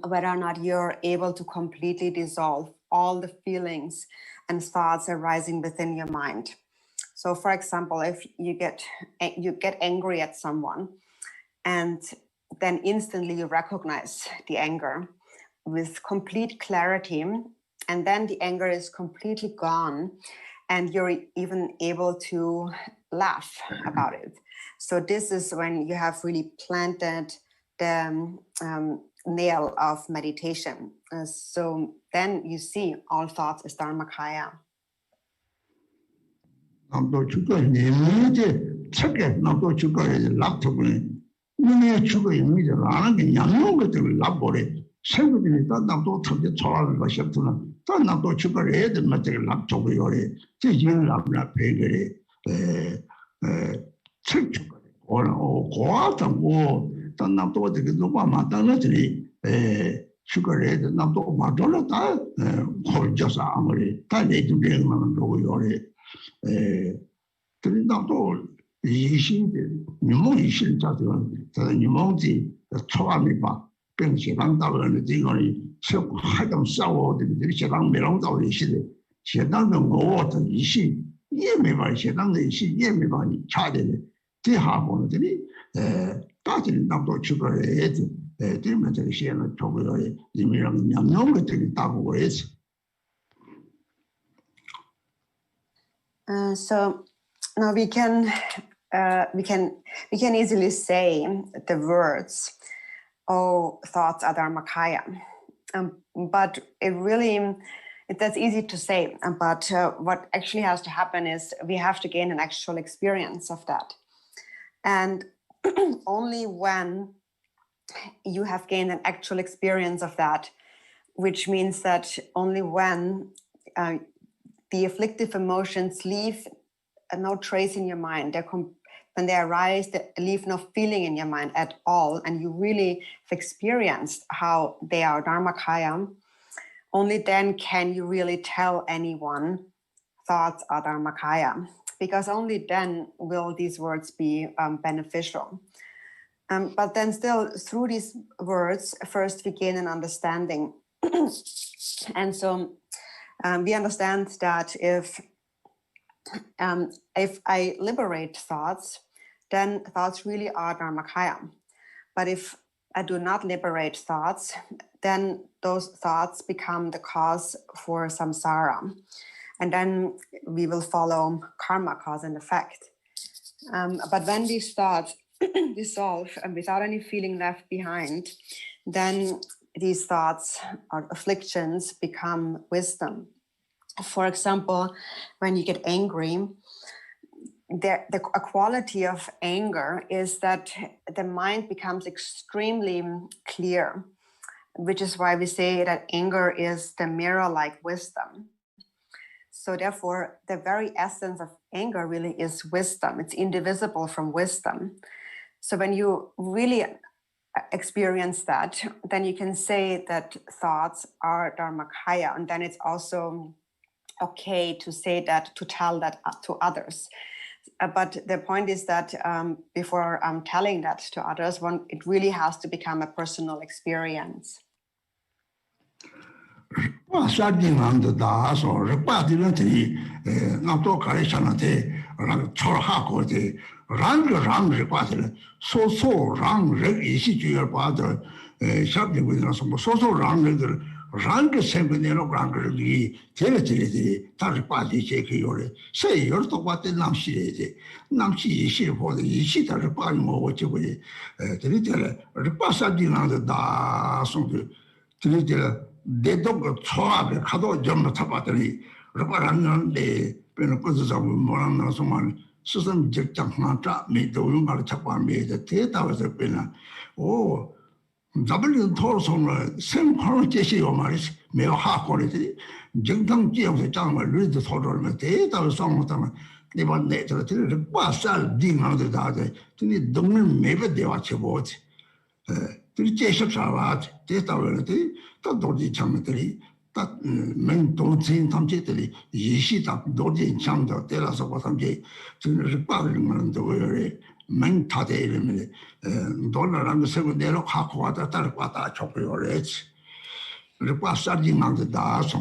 whether or not you're able to completely dissolve all the feelings and thoughts arising within your mind. So for example, if you get angry at someone and then instantly you recognize the anger with complete clarity, and then the anger is completely gone and you're even able to laugh about it. So this is when you have really planted the nail of meditation. So then you see all thoughts as Dharmakaya. 남도 주거 내면에 책에 남도 주거에 락토분에 눈에 주거 의미를 안 하는 양용 것들을 락보래 생각이 다 남도 특히 좋아하는 것이 없으나 다 남도 주거를 해야 될 것들을 락토고요래 제일 락나 배결에 책 주거래 고아하고 다 남도 어떻게 누가 만나더니 주거를 해야 될 남도 맞으러 다 홀져서 아무리 다 내주는 거는 거고요래 그런다고 이신데 유몽이신 자들은 저는 유몽지 초안이 봐 병시방다는 이거는 저 하던 싸워들이 제랑 메롱다고 이시데 제당은 뭐어떤 이시 예매바 제당의 이시 예매바니 차대네 대하고들이 따지는 남도 주거를 해도 되면 저기 시에는 저거에 이미랑 양념 것들이 있다고 해서 So now we can easily say the words, "Oh, thoughts are Dharmakaya," but that's easy to say. But what actually has to happen is we have to gain an actual experience of that, and only when you have gained an actual experience of that, which means that only when the afflictive emotions leave no trace in your mind. When they arise, they leave no feeling in your mind at all, and you really have experienced how they are Dharmakaya. Only then can you really tell anyone thoughts are Dharmakaya, because only then will these words be beneficial. But then still, through these words, first we gain an understanding. And so we understand that if I liberate thoughts, then thoughts really are Dharmakaya. But if I do not liberate thoughts, then those thoughts become the cause for samsara. And then we will follow karma, cause and effect. But when these thoughts dissolve and without any feeling left behind, then these thoughts or afflictions become wisdom. For example, when you get angry, a quality of anger is that the mind becomes extremely clear, which is why we say that anger is the mirror-like wisdom. So therefore, the very essence of anger really is wisdom. It's indivisible from wisdom. So when you really experience that, then you can say that thoughts are Dharmakaya, and then it's also okay to say that, to tell that to others. But the point is that before telling that to others, it really has to become a personal experience. 와 사진한테 다서 르바디는들이 나도 가르쳐는데 랑 초하고데 랑그 과들 소소랑 이시 주요 봐도 샤비고서 뭐 소소랑들 랑그 생분내로 랑그리 제레제레디 다시 빠지 제기요래 세요도 봤던 남시 이시 보다 이시 다시 빠지 뭐 어쩌고지 드리들 르바사진한테 다 송들 드리들 대독 초합에 가도 좀 잡았더니 르바랑는데 변을 꺼서 뭐랑 나서만 스스로 적장만 짜 메도용 말 잡고 메데 대다워서 변나 오 잡을린 토르송을 생파로 제시요 말이지 매우 하고리들이 정당 지역에서 장을 르드 토르를 대다워서 상못하면 네번 내저 들을 빠살 딩하는데 다들 근데 너무 매번 대화 쳐보지 들이 제시하와 대다워들이 또 도지 장들이 딱 맹동진 탐지들이 이시다 도지 장도 때라서 보삼지 저는 빠르는 건도 왜 맹타대 이러면 돌아라는 세고 내려 갖고 왔다 따라 왔다 좁고요 그랬지 그리고 빠싸진한테 다서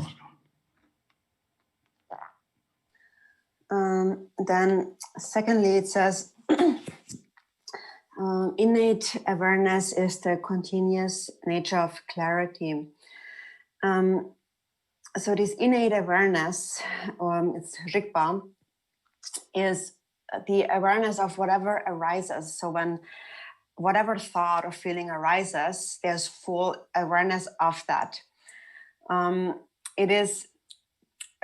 Then secondly it says innate awareness is the continuous nature of clarity. So this innate awareness, it's Rigpa, is the awareness of whatever arises. So when whatever thought or feeling arises, there's full awareness of that.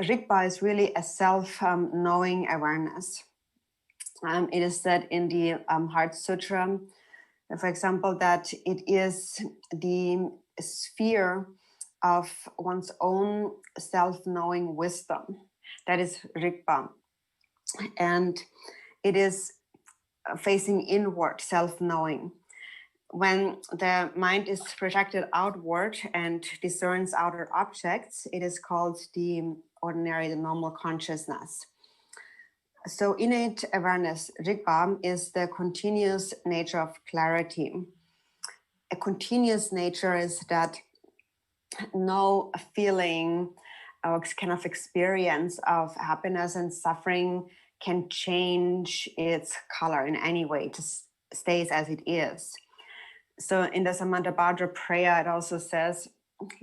Rigpa is really a self-knowing awareness. It is said in the Heart Sutra, for example, that it is the sphere of one's own self-knowing wisdom. That is Rigpa. And it is facing inward, self-knowing. When the mind is projected outward and discerns outer objects, it is called the normal consciousness. So innate awareness, Rigpa, is the continuous nature of clarity. A continuous nature is that no feeling or kind of experience of happiness and suffering can change its color in any way. It just stays as it is. So in the Samantabhadra prayer, it also says,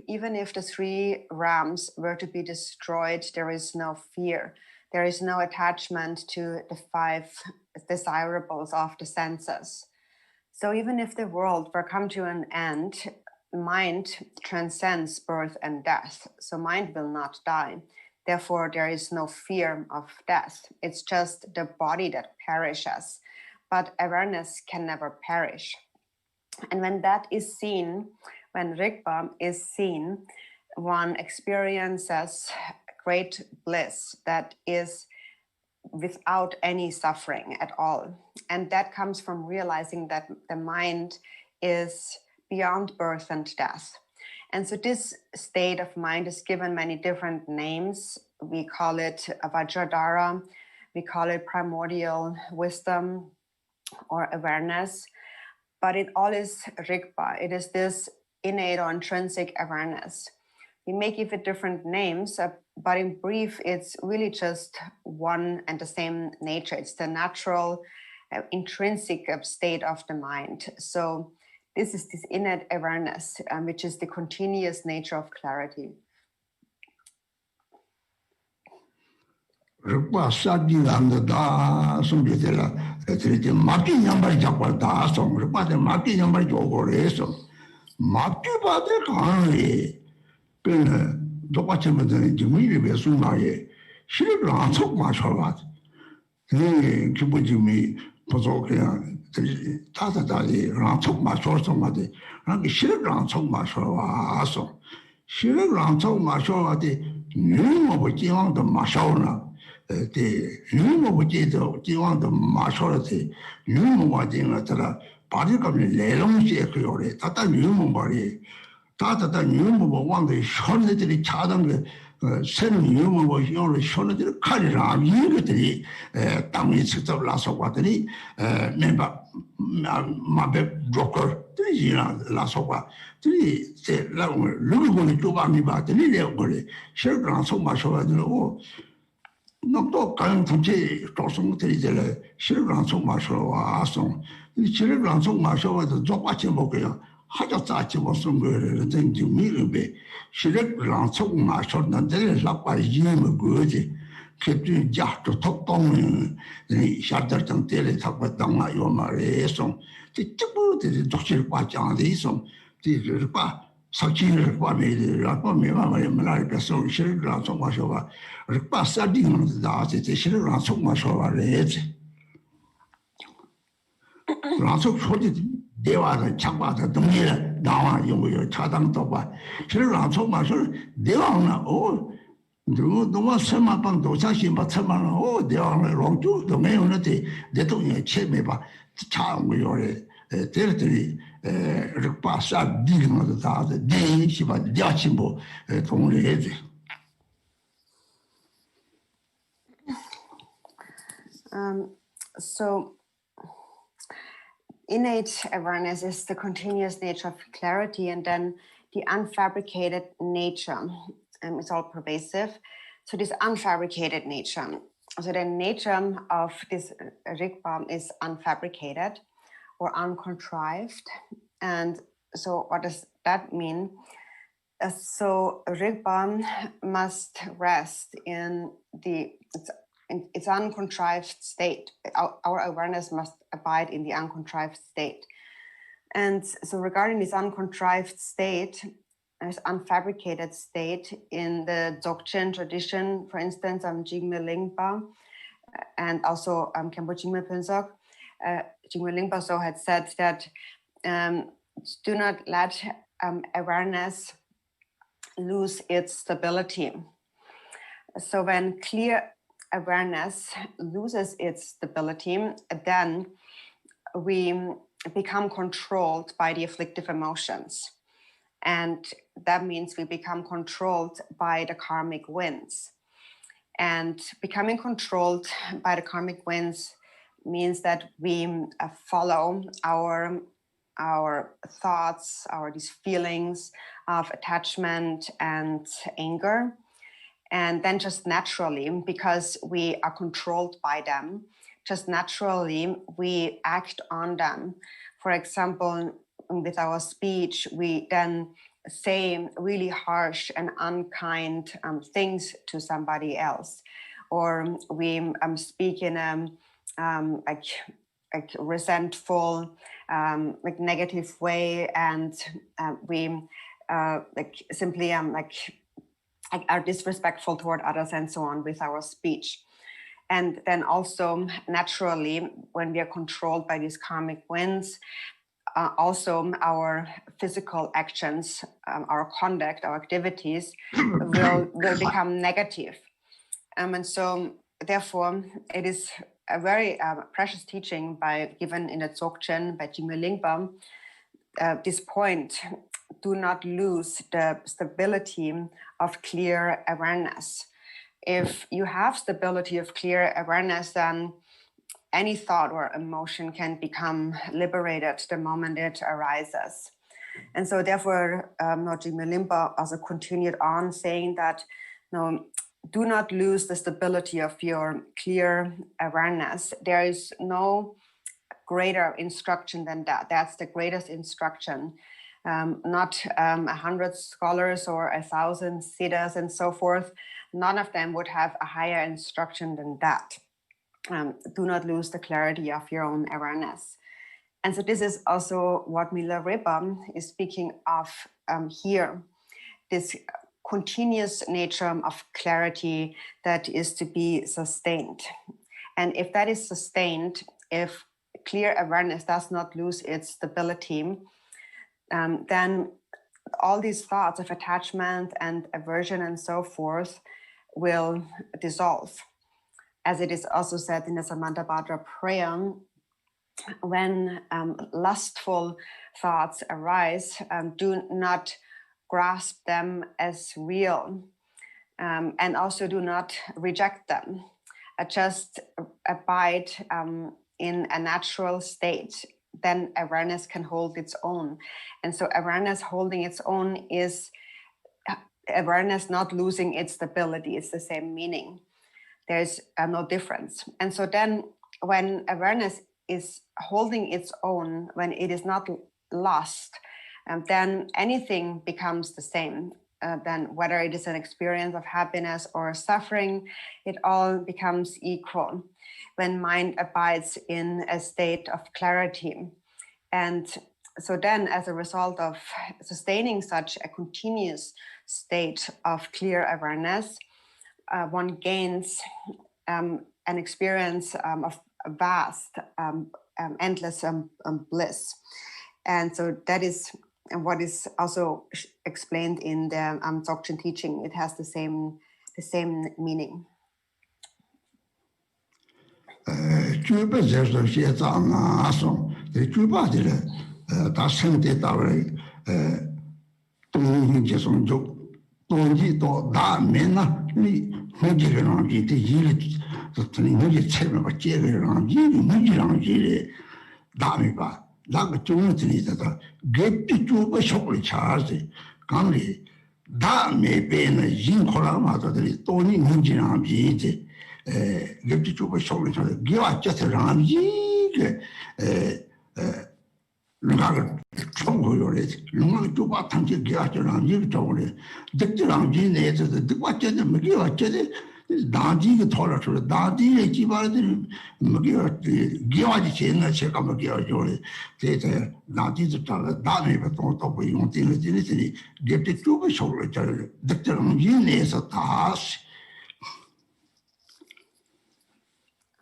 even if the 3 rams were to be destroyed, there is no fear. There is no attachment to the 5 desirables of the senses. So even if the world were come to an end, mind transcends birth and death. So mind will not die. Therefore, there is no fear of death. It's just the body that perishes. But awareness can never perish. And when that is seen, when Rigpa is seen, one experiences great bliss that is without any suffering at all. And that comes from realizing that the mind is beyond birth and death. And so this state of mind is given many different names. We call it Vajradhara, we call it primordial wisdom or awareness, but it all is Rigpa. It is this innate or intrinsic awareness. We may give it different names, but in brief, it's really just one and the same nature. It's the natural, intrinsic state of the mind. So this is this innate awareness, which is the continuous nature of clarity. Rigpa 사진한테 다 숨기들라 그들이 막기 양말 잡고 다 송. rigpa 막기 양말 줘고 그래서 막기 받을 가능해. 그는 똑같으면 지금이 왜 순간에 실을 안 속 마셔봐. 그 기본적이 보소 그냥 다다다리 안 속 마셔서 말이 그 실을 안 속 마셔와서 실을 안 속 마셔와데 누구 지왕도 마셔나 누구 지왕도 마셔라지 누구가 지나더라 바리감이 내롱시에 그요래 다다 누구 말이 다다다 뉴모고 왕의 현대들이 차단 그 새로운 뉴모고 형을 현대들이 칼이라 이것들이 땅이 직접 나서 왔더니 내가 Mabe broker, la sopa, c'est là où le tout va mi battre, les chers grands sont ma chose de l'eau. Donc, quand on fait, dans son télé, chers grands sont ma chose à son, les chers grands sont ma chose de Zopachi Mokia, Hajasachi was some good, then you mean be. Chers grands sont ma chose, and then la pas yim good. Kept in Jack to top on the shutter and tell it up with down your maration. The two the doctor watch on this one. The repa, such in requirement, the Rapa Milarepa so she ran so much over. Repa studying on the dart, she ran so much over it. Ransom for it, they are the chapa the mirror down, you will chat on top. She ran so much, they are all. 너무 설마방 도사시 맞춰만 오 대왕의 롱주 도메오는데 대통령 체메바 차고요래 데르들이 르파사 디그마도 다데 데시바 야침보 동네에지 So innate awareness is the continuous nature of clarity, and then the unfabricated nature. It's all pervasive. So this unfabricated nature. So the nature of this Rigpa is unfabricated or uncontrived. And so what does that mean? So Rigpa must rest in its uncontrived state. Our awareness must abide in the uncontrived state. And so regarding this uncontrived state, this unfabricated state in the Dzogchen tradition, for instance, Jigme Lingpa, and also Khenpo Jigme Phuntsok, Jigme Lingpa so had said that do not let awareness lose its stability. So when clear awareness loses its stability, then we become controlled by the afflictive emotions. And that means we become controlled by the karmic winds. And becoming controlled by the karmic winds means that we follow our thoughts, these feelings of attachment and anger. And then just naturally, because we are controlled by them, just naturally we act on them. For example, with our speech, we then say really harsh and unkind things to somebody else, or we speak in a like resentful, like negative way, and we simply are disrespectful toward others and so on with our speech. And then also naturally, when we are controlled by these karmic winds, also our physical actions, our conduct, our activities will become negative. And so therefore it is a very precious teaching given in the Dzogchen by Jigme Lingpa, this point: do not lose the stability of clear awareness. If you have stability of clear awareness, then any thought or emotion can become liberated the moment it arises. And so therefore, Jigme Lingpa also continued on saying that, do not lose the stability of your clear awareness. There is no greater instruction than that. That's the greatest instruction. Not 100 scholars or 1,000 siddhas and so forth. None of them would have a higher instruction than that. Do not lose the clarity of your own awareness. And so this is also what Milarepa is speaking of here, this continuous nature of clarity that is to be sustained. And if that is sustained, if clear awareness does not lose its stability, then all these thoughts of attachment and aversion and so forth will dissolve. As it is also said in the Samantabhadra prayer, when lustful thoughts arise, do not grasp them as real, and also do not reject them. Just abide in a natural state, then awareness can hold its own. And so awareness holding its own is awareness not losing its stability. It's the same meaning. There's no difference. And so then when awareness is holding its own, when it is not lost, then anything becomes the same. Then whether it is an experience of happiness or suffering, it all becomes equal when mind abides in a state of clarity. And so then, as a result of sustaining such a continuous state of clear awareness, one gains an experience of vast, endless bliss. And so that is what is also explained in the Dzogchen teaching. It has the same meaning. 举办这种写章啊，说这举办的嘞，他身体到了，东西这种就东西到大面呐，你这个人的这一个，这你这前面把这个人，你这人的大面吧，那个中间的这个，隔壁就不少的差事，讲的大面边呢，人可能嘛，这里多你这人的。lebdi chupa shokli chade, giwa jate ramji ke lunga chogo yore, lunga chupa tangche giwa jate ramji ke chogo le, dikti ramji ne zade, dikwa jate magiwa jate, danji ke thola chore, danji le jiba de magiwa, giwa jate na cheka magiwa yore, te danji ze chala, dame pa tong topo yung tinga zini zini, lebdi chupa shokli chade, dikti ramji ne zade taas.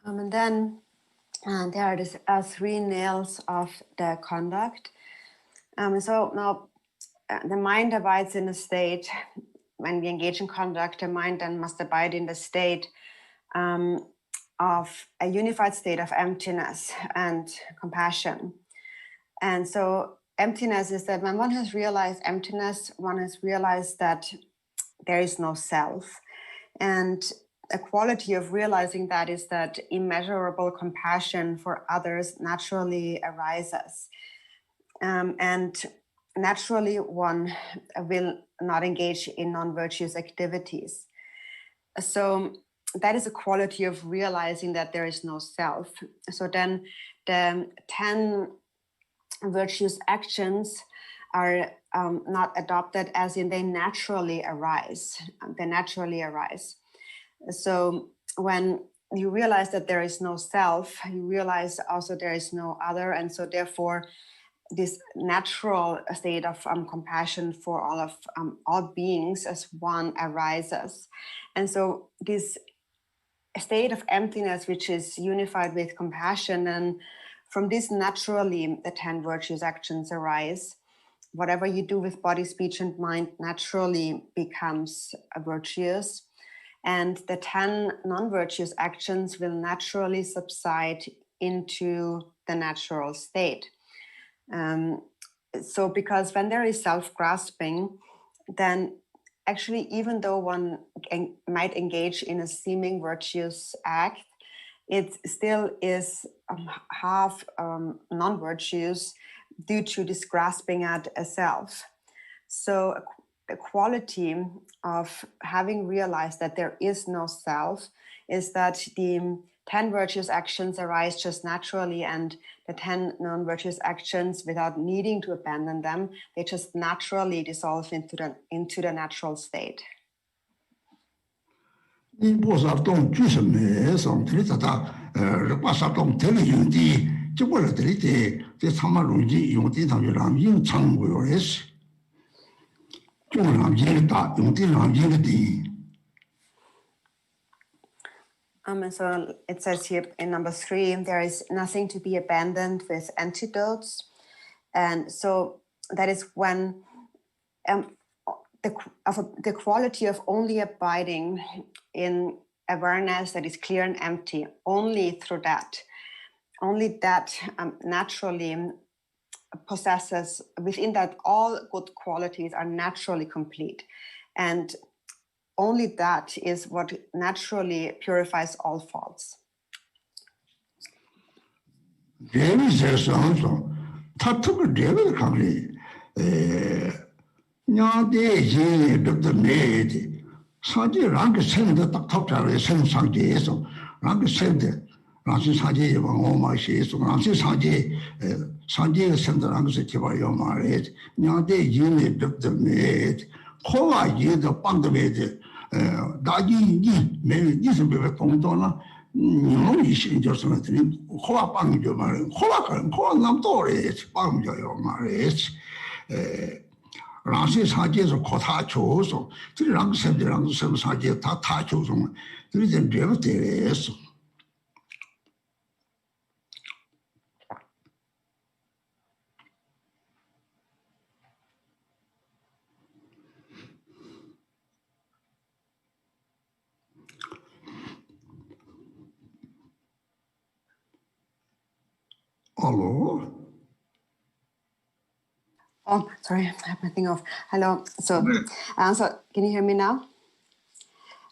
And then there are these 3 nails of the conduct. So now the mind abides in a state, when we engage in conduct, the mind then must abide in the state of a unified state of emptiness and compassion. And so emptiness is that when one has realized emptiness, one has realized that there is no self. And a quality of realizing that is that immeasurable compassion for others naturally arises. And naturally, one will not engage in non-virtuous activities. So that is a quality of realizing that there is no self. So then the 10 virtuous actions are not adopted as in they naturally arise. They naturally arise. So when you realize that there is no self, you realize also there is no other. And so therefore, this natural state of compassion for all beings as one arises. And so this state of emptiness, which is unified with compassion, and from this naturally the 10 virtuous actions arise. Whatever you do with body, speech, and mind naturally becomes virtuous. And the 10 non-virtuous actions will naturally subside into the natural state. So because when there is self-grasping, then actually, even though one might engage in a seeming virtuous act, it still is half non-virtuous due to this grasping at a self. So the quality of having realized that there is no self is that the 10 virtuous actions arise just naturally, and the 10 non-virtuous actions, without needing to abandon them, they just naturally dissolve into the natural state. So it says here in number 3, there is nothing to be abandoned with antidotes. And so that is when the quality of only abiding in awareness that is clear and empty, only that naturally possesses, within that all good qualities are naturally complete. And only that is what naturally purifies all faults. David says also, Tatu David Kali, Nyade, Dr. Maid, Saji Rank send the top send Sanji, so Rank send Ransi Saji, Oma she, so Ransi Saji, Sanji send the Rank Sitiva Yoma, Nyade, Yini, Dr. Maid, Hoa Yi, the Pandamid, Daji, maybe this will be a Tongdona. 이시 인저스는 코와 빵이죠 말은 코와 남도래 빵이죠 말이지 라시 사제에서 코타 줘서 그랑 샘들랑 샘 사제 다 줘서 그래서 내가 되었어 Hello. Oh, sorry, I have my thing off. Hello. So can you hear me now?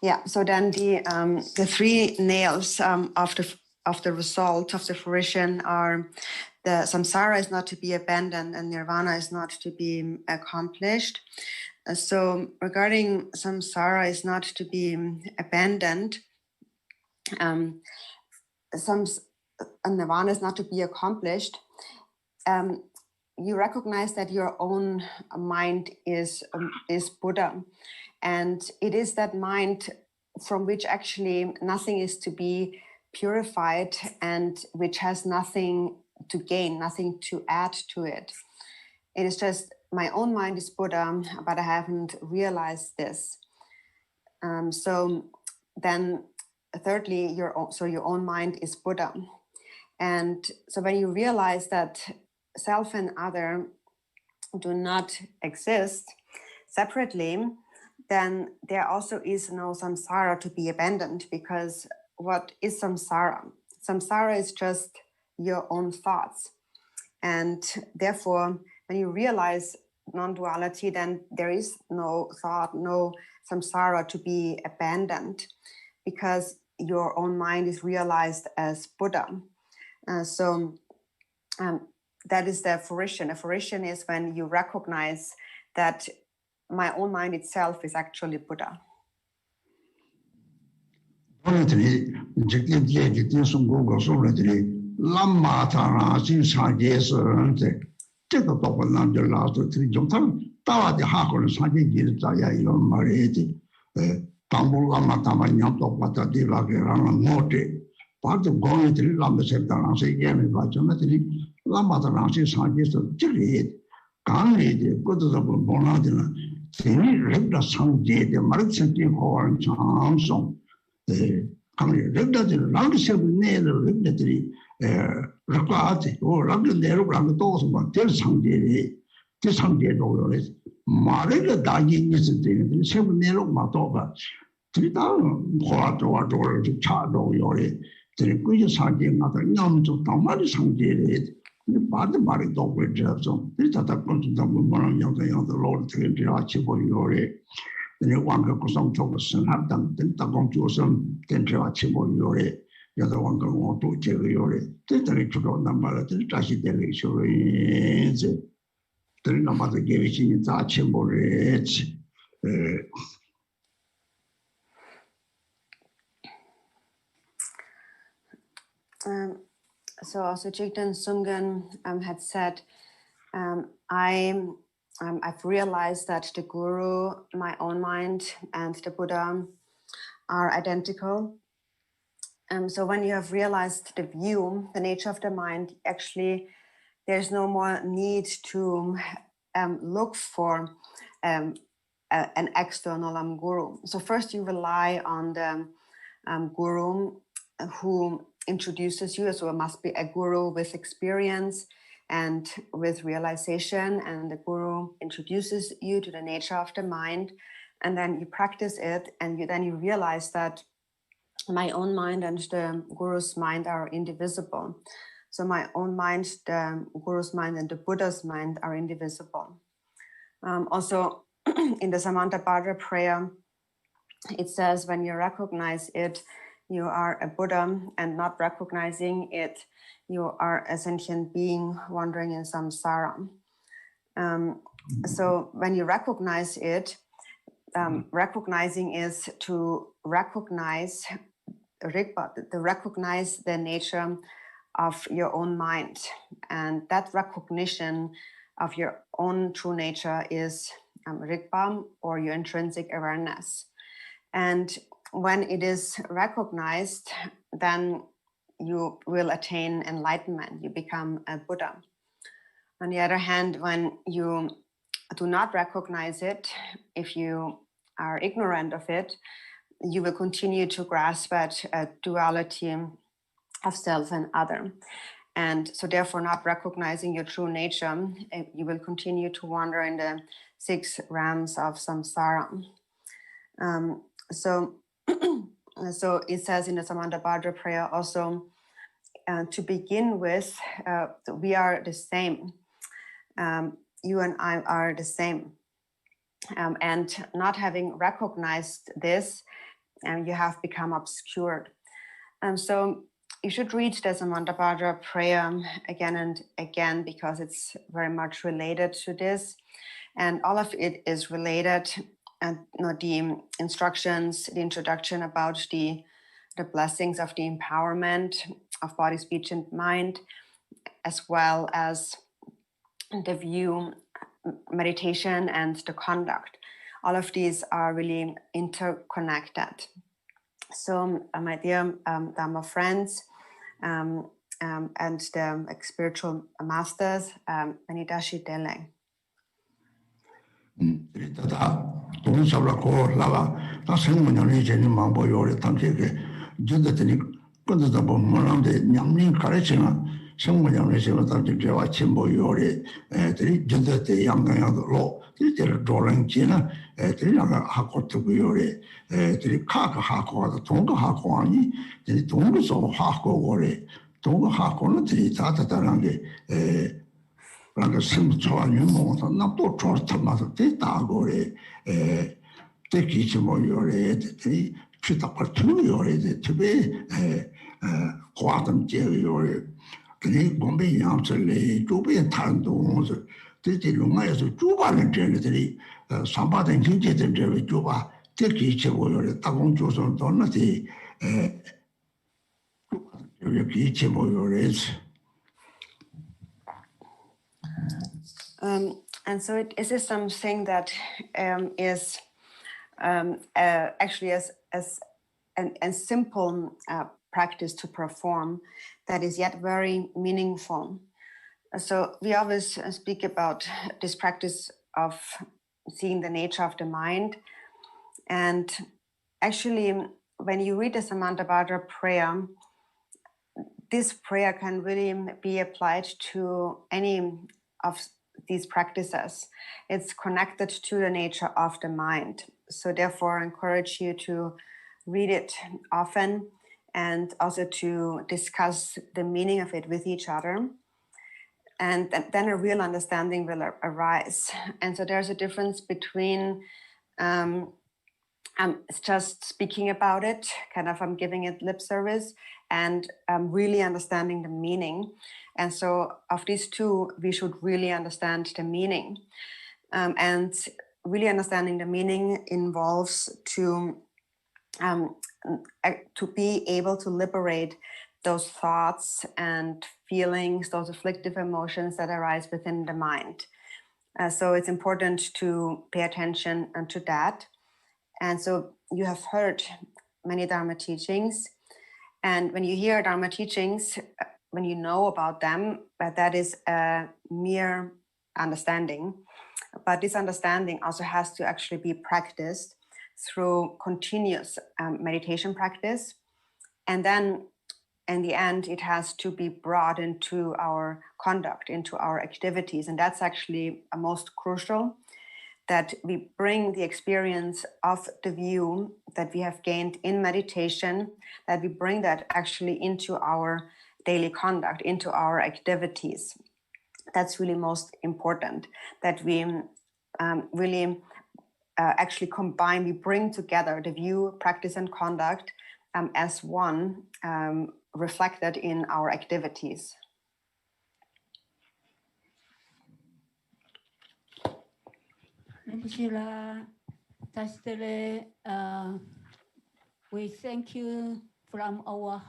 Yeah. So then the three nails of the result of the fruition are the samsara is not to be abandoned and nirvana is not to be accomplished. So regarding samsara is not to be abandoned, nirvana is not to be accomplished. You recognize that your own mind is Buddha, and it is that mind from which actually nothing is to be purified and which has nothing to gain, nothing to add to it. It is just my own mind is Buddha, but I haven't realized this. So then thirdly, your own mind is Buddha. And so when you realize that self and other do not exist separately, then there also is no samsara to be abandoned, because what is samsara? Samsara is just your own thoughts. And therefore, when you realize non-duality, then there is no thought, no samsara to be abandoned, because your own mind is realized as Buddha. That is the fruition. A fruition is when you recognize that my own mind itself is actually Buddha. Part of going to Lama Septan, say, again, Lama Tanasi Sanjis of Chili, Kani, good as a Bonadina, Tini, Ribda Sanji, the Maricenti Horn, Chanson, the Kani, Ribda, the longest nail, Ribda, Rakati, or Ragan, the Ragatos, but tell Sanji, this Sanji, Marika dying is the 7 nail of Matoba, 3,000 Hot or to Chado, Yori. The good Sanjay, not a young to Tamari Sanjay, the body dog with Jefferson. This is a constant one of the Lord to Achibo Yore. Then you want to go some talkers and have done, then Tagom to some, then to Achibo Yore. The other one go to Cherry Yore. This the ritual number, the Tashi Delicioins. The number gave it in Achibo Rich. So also Jigdan Sungen had said, I've realized that the Guru, my own mind, and the Buddha are identical. So when you have realized the view, the nature of the mind, actually there's no more need to look for an external guru. So first you rely on the guru who introduces you, so it must be a guru with experience and with realization, and the guru introduces you to the nature of the mind, and then you practice it, and then you realize that my own mind and the guru's mind are indivisible. So my own mind, the guru's mind, and the Buddha's mind are indivisible. Also in the Samantabhadra prayer, it says when you recognize it, you are a Buddha, and not recognizing it, you are a sentient being wandering in samsara. So when you recognize it, recognizing is to recognize recognize the nature of your own mind, and that recognition of your own true nature is Rigpa, or your intrinsic awareness. And when it is recognized, then you will attain enlightenment. You become a Buddha. On the other hand, when you do not recognize it, if you are ignorant of it, you will continue to grasp at a duality of self and other. And so therefore, not recognizing your true nature, you will continue to wander in the 6 realms of samsara. So it says in the Samantabhadra prayer also, to begin with, we are the same. You and I are the same. And not having recognized this, you have become obscured. So you should read the Samantabhadra prayer again and again, because it's very much related to this. And all of it is related, and the instructions, the introduction about the blessings of the empowerment of body, speech, and mind, as well as the view, meditation, and the conduct. All of these are really interconnected. So, my dear Dharma friends and the spiritual masters, Manidashi Deleng. Don't sabra ko lava, that's when you need any mambo or tanke, Judatini, Kundabo Moram de Yamin Karachina, someone young is able to give a chimbo yori, Judate Yang law, the drawing China, Trinaga Hako to Yori, the Kaka Hako, the Tonga Hakoani, the Tongas of Hako Wori, Tonga Hako, the Tata Tarangi, 그러니까 심초하는 뭐 나도 좋다마서 대다고래 대기지 뭐 요래 대 피다파 투 요래 대베 과담 제 요래 근데 bombe 양철에 조배 탄동서 대대 용마에서 주바는 제들이 삼바된 경제된 제 주바 대기지 뭐 요래 다공 조선 돈나지 여기 제 뭐 요래 And so it is something that is actually as a simple practice to perform, that is yet very meaningful. So we always speak about this practice of seeing the nature of the mind. And actually, when you read the Samantabhadra prayer, this prayer can really be applied to any of these practices. It's connected to the nature of the mind. So therefore, I encourage you to read it often and also to discuss the meaning of it with each other. And then a real understanding will arise. And so there's a difference between just speaking about it, kind of giving it lip service, and really understanding the meaning. And so of these two, we should really understand the meaning. And really understanding the meaning involves to be able to liberate those thoughts and feelings, those afflictive emotions that arise within the mind. So it's important to pay attention to that. And so you have heard many Dharma teachings. And when you hear Dharma teachings, when you know about them, that is a mere understanding. But this understanding also has to actually be practiced through continuous meditation practice. And then in the end, it has to be brought into our conduct, into our activities. And that's actually most crucial, that we bring the experience of the view that we have gained in meditation, that we bring that actually into our daily conduct, into our activities. That's really most important, that we really actually combine, we bring together the view, practice, and conduct as one reflected in our activities. We thank you from our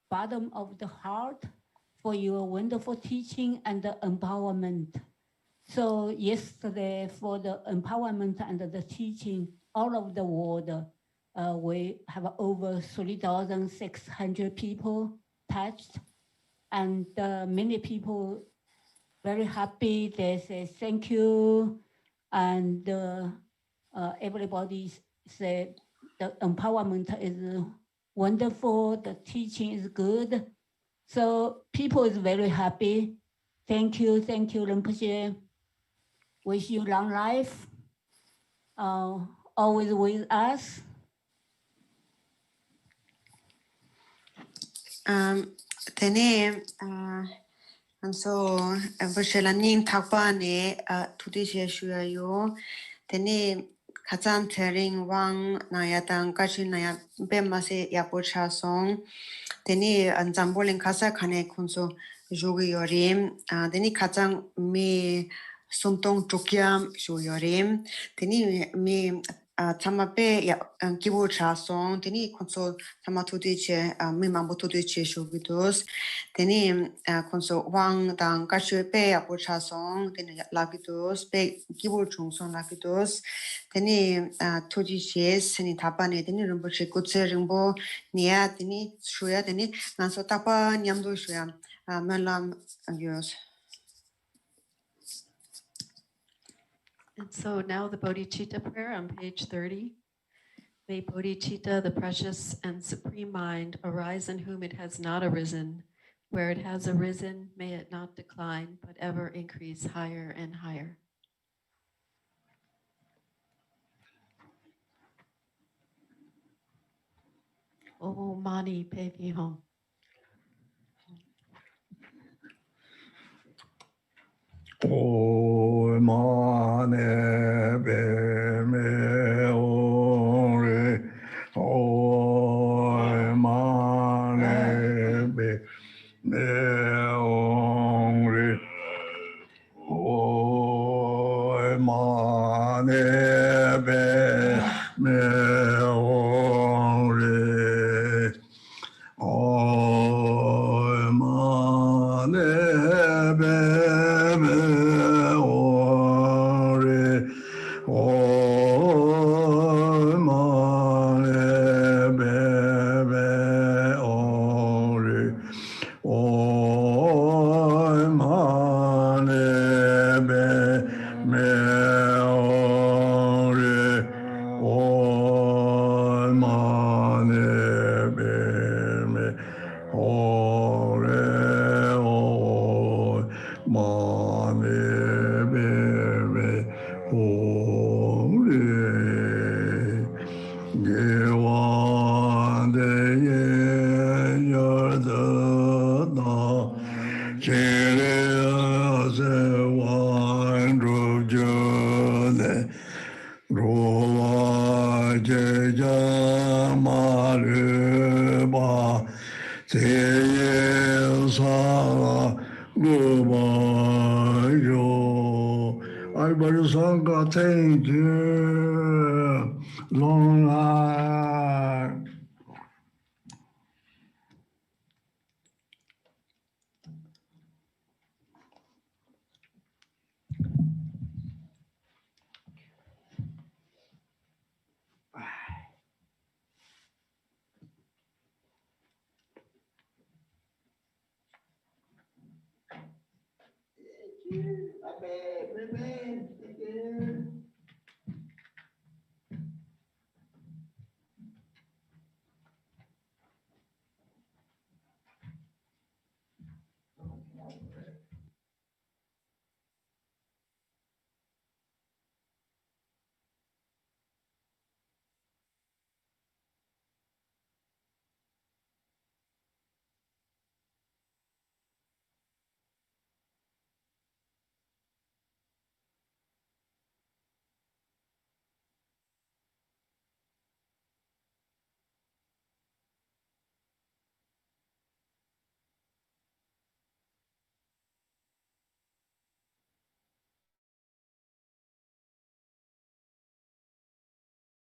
bottom of the heart for your wonderful teaching and the empowerment. So yesterday, for the empowerment and the teaching all over the world, we have over 3,600 people touched, and many people very happy. They say thank you, and everybody said the empowerment is wonderful, the teaching is good. So people is very happy. Thank you, Rinpoche. Wish you long life, always with us. Tene and so Vashelanin Takpane Tudisha Shuayo, Tene Kazan Tering Wang Nayatan Garchen Naya Bemase Yapocha song, Tene and Zambolin Casa Kane Kunso Jogi Yorim, Tene Kazan me Suntong Tukiam Shuyorim, Tene me Tamape Kibo Cha song, Tene Conso Tamatudice, Mimambotudice Shugidos, Tene Conso Wang Dang Gachupe Apocha song, Tene Lagidos, Be Kibo Chung song Lagidos, Tene Tudices, Tene Tapane, Tene Rinpoche Kutse Rimbo, Nia, Tene Shuya, Tene Nanso Tapa Nyamdo Shuya, Melam Yos. And so now the Bodhicitta prayer on page 30. May Bodhicitta, the precious and supreme mind, arise in whom it has not arisen. Where it has arisen, may it not decline, but ever increase higher and higher. Oh, Mani Pepi Hong. O mane be me ore, o mane be me ore, o mane be me ore, o mane be me ore, o mane be me ore, o mane be me ore, o mane be me ore, o mane be me ore. Gewande ye yarda na chere se wan rujune roa je jamaruba se ye sa guba yo. Everybody sangha, thank you. Long life.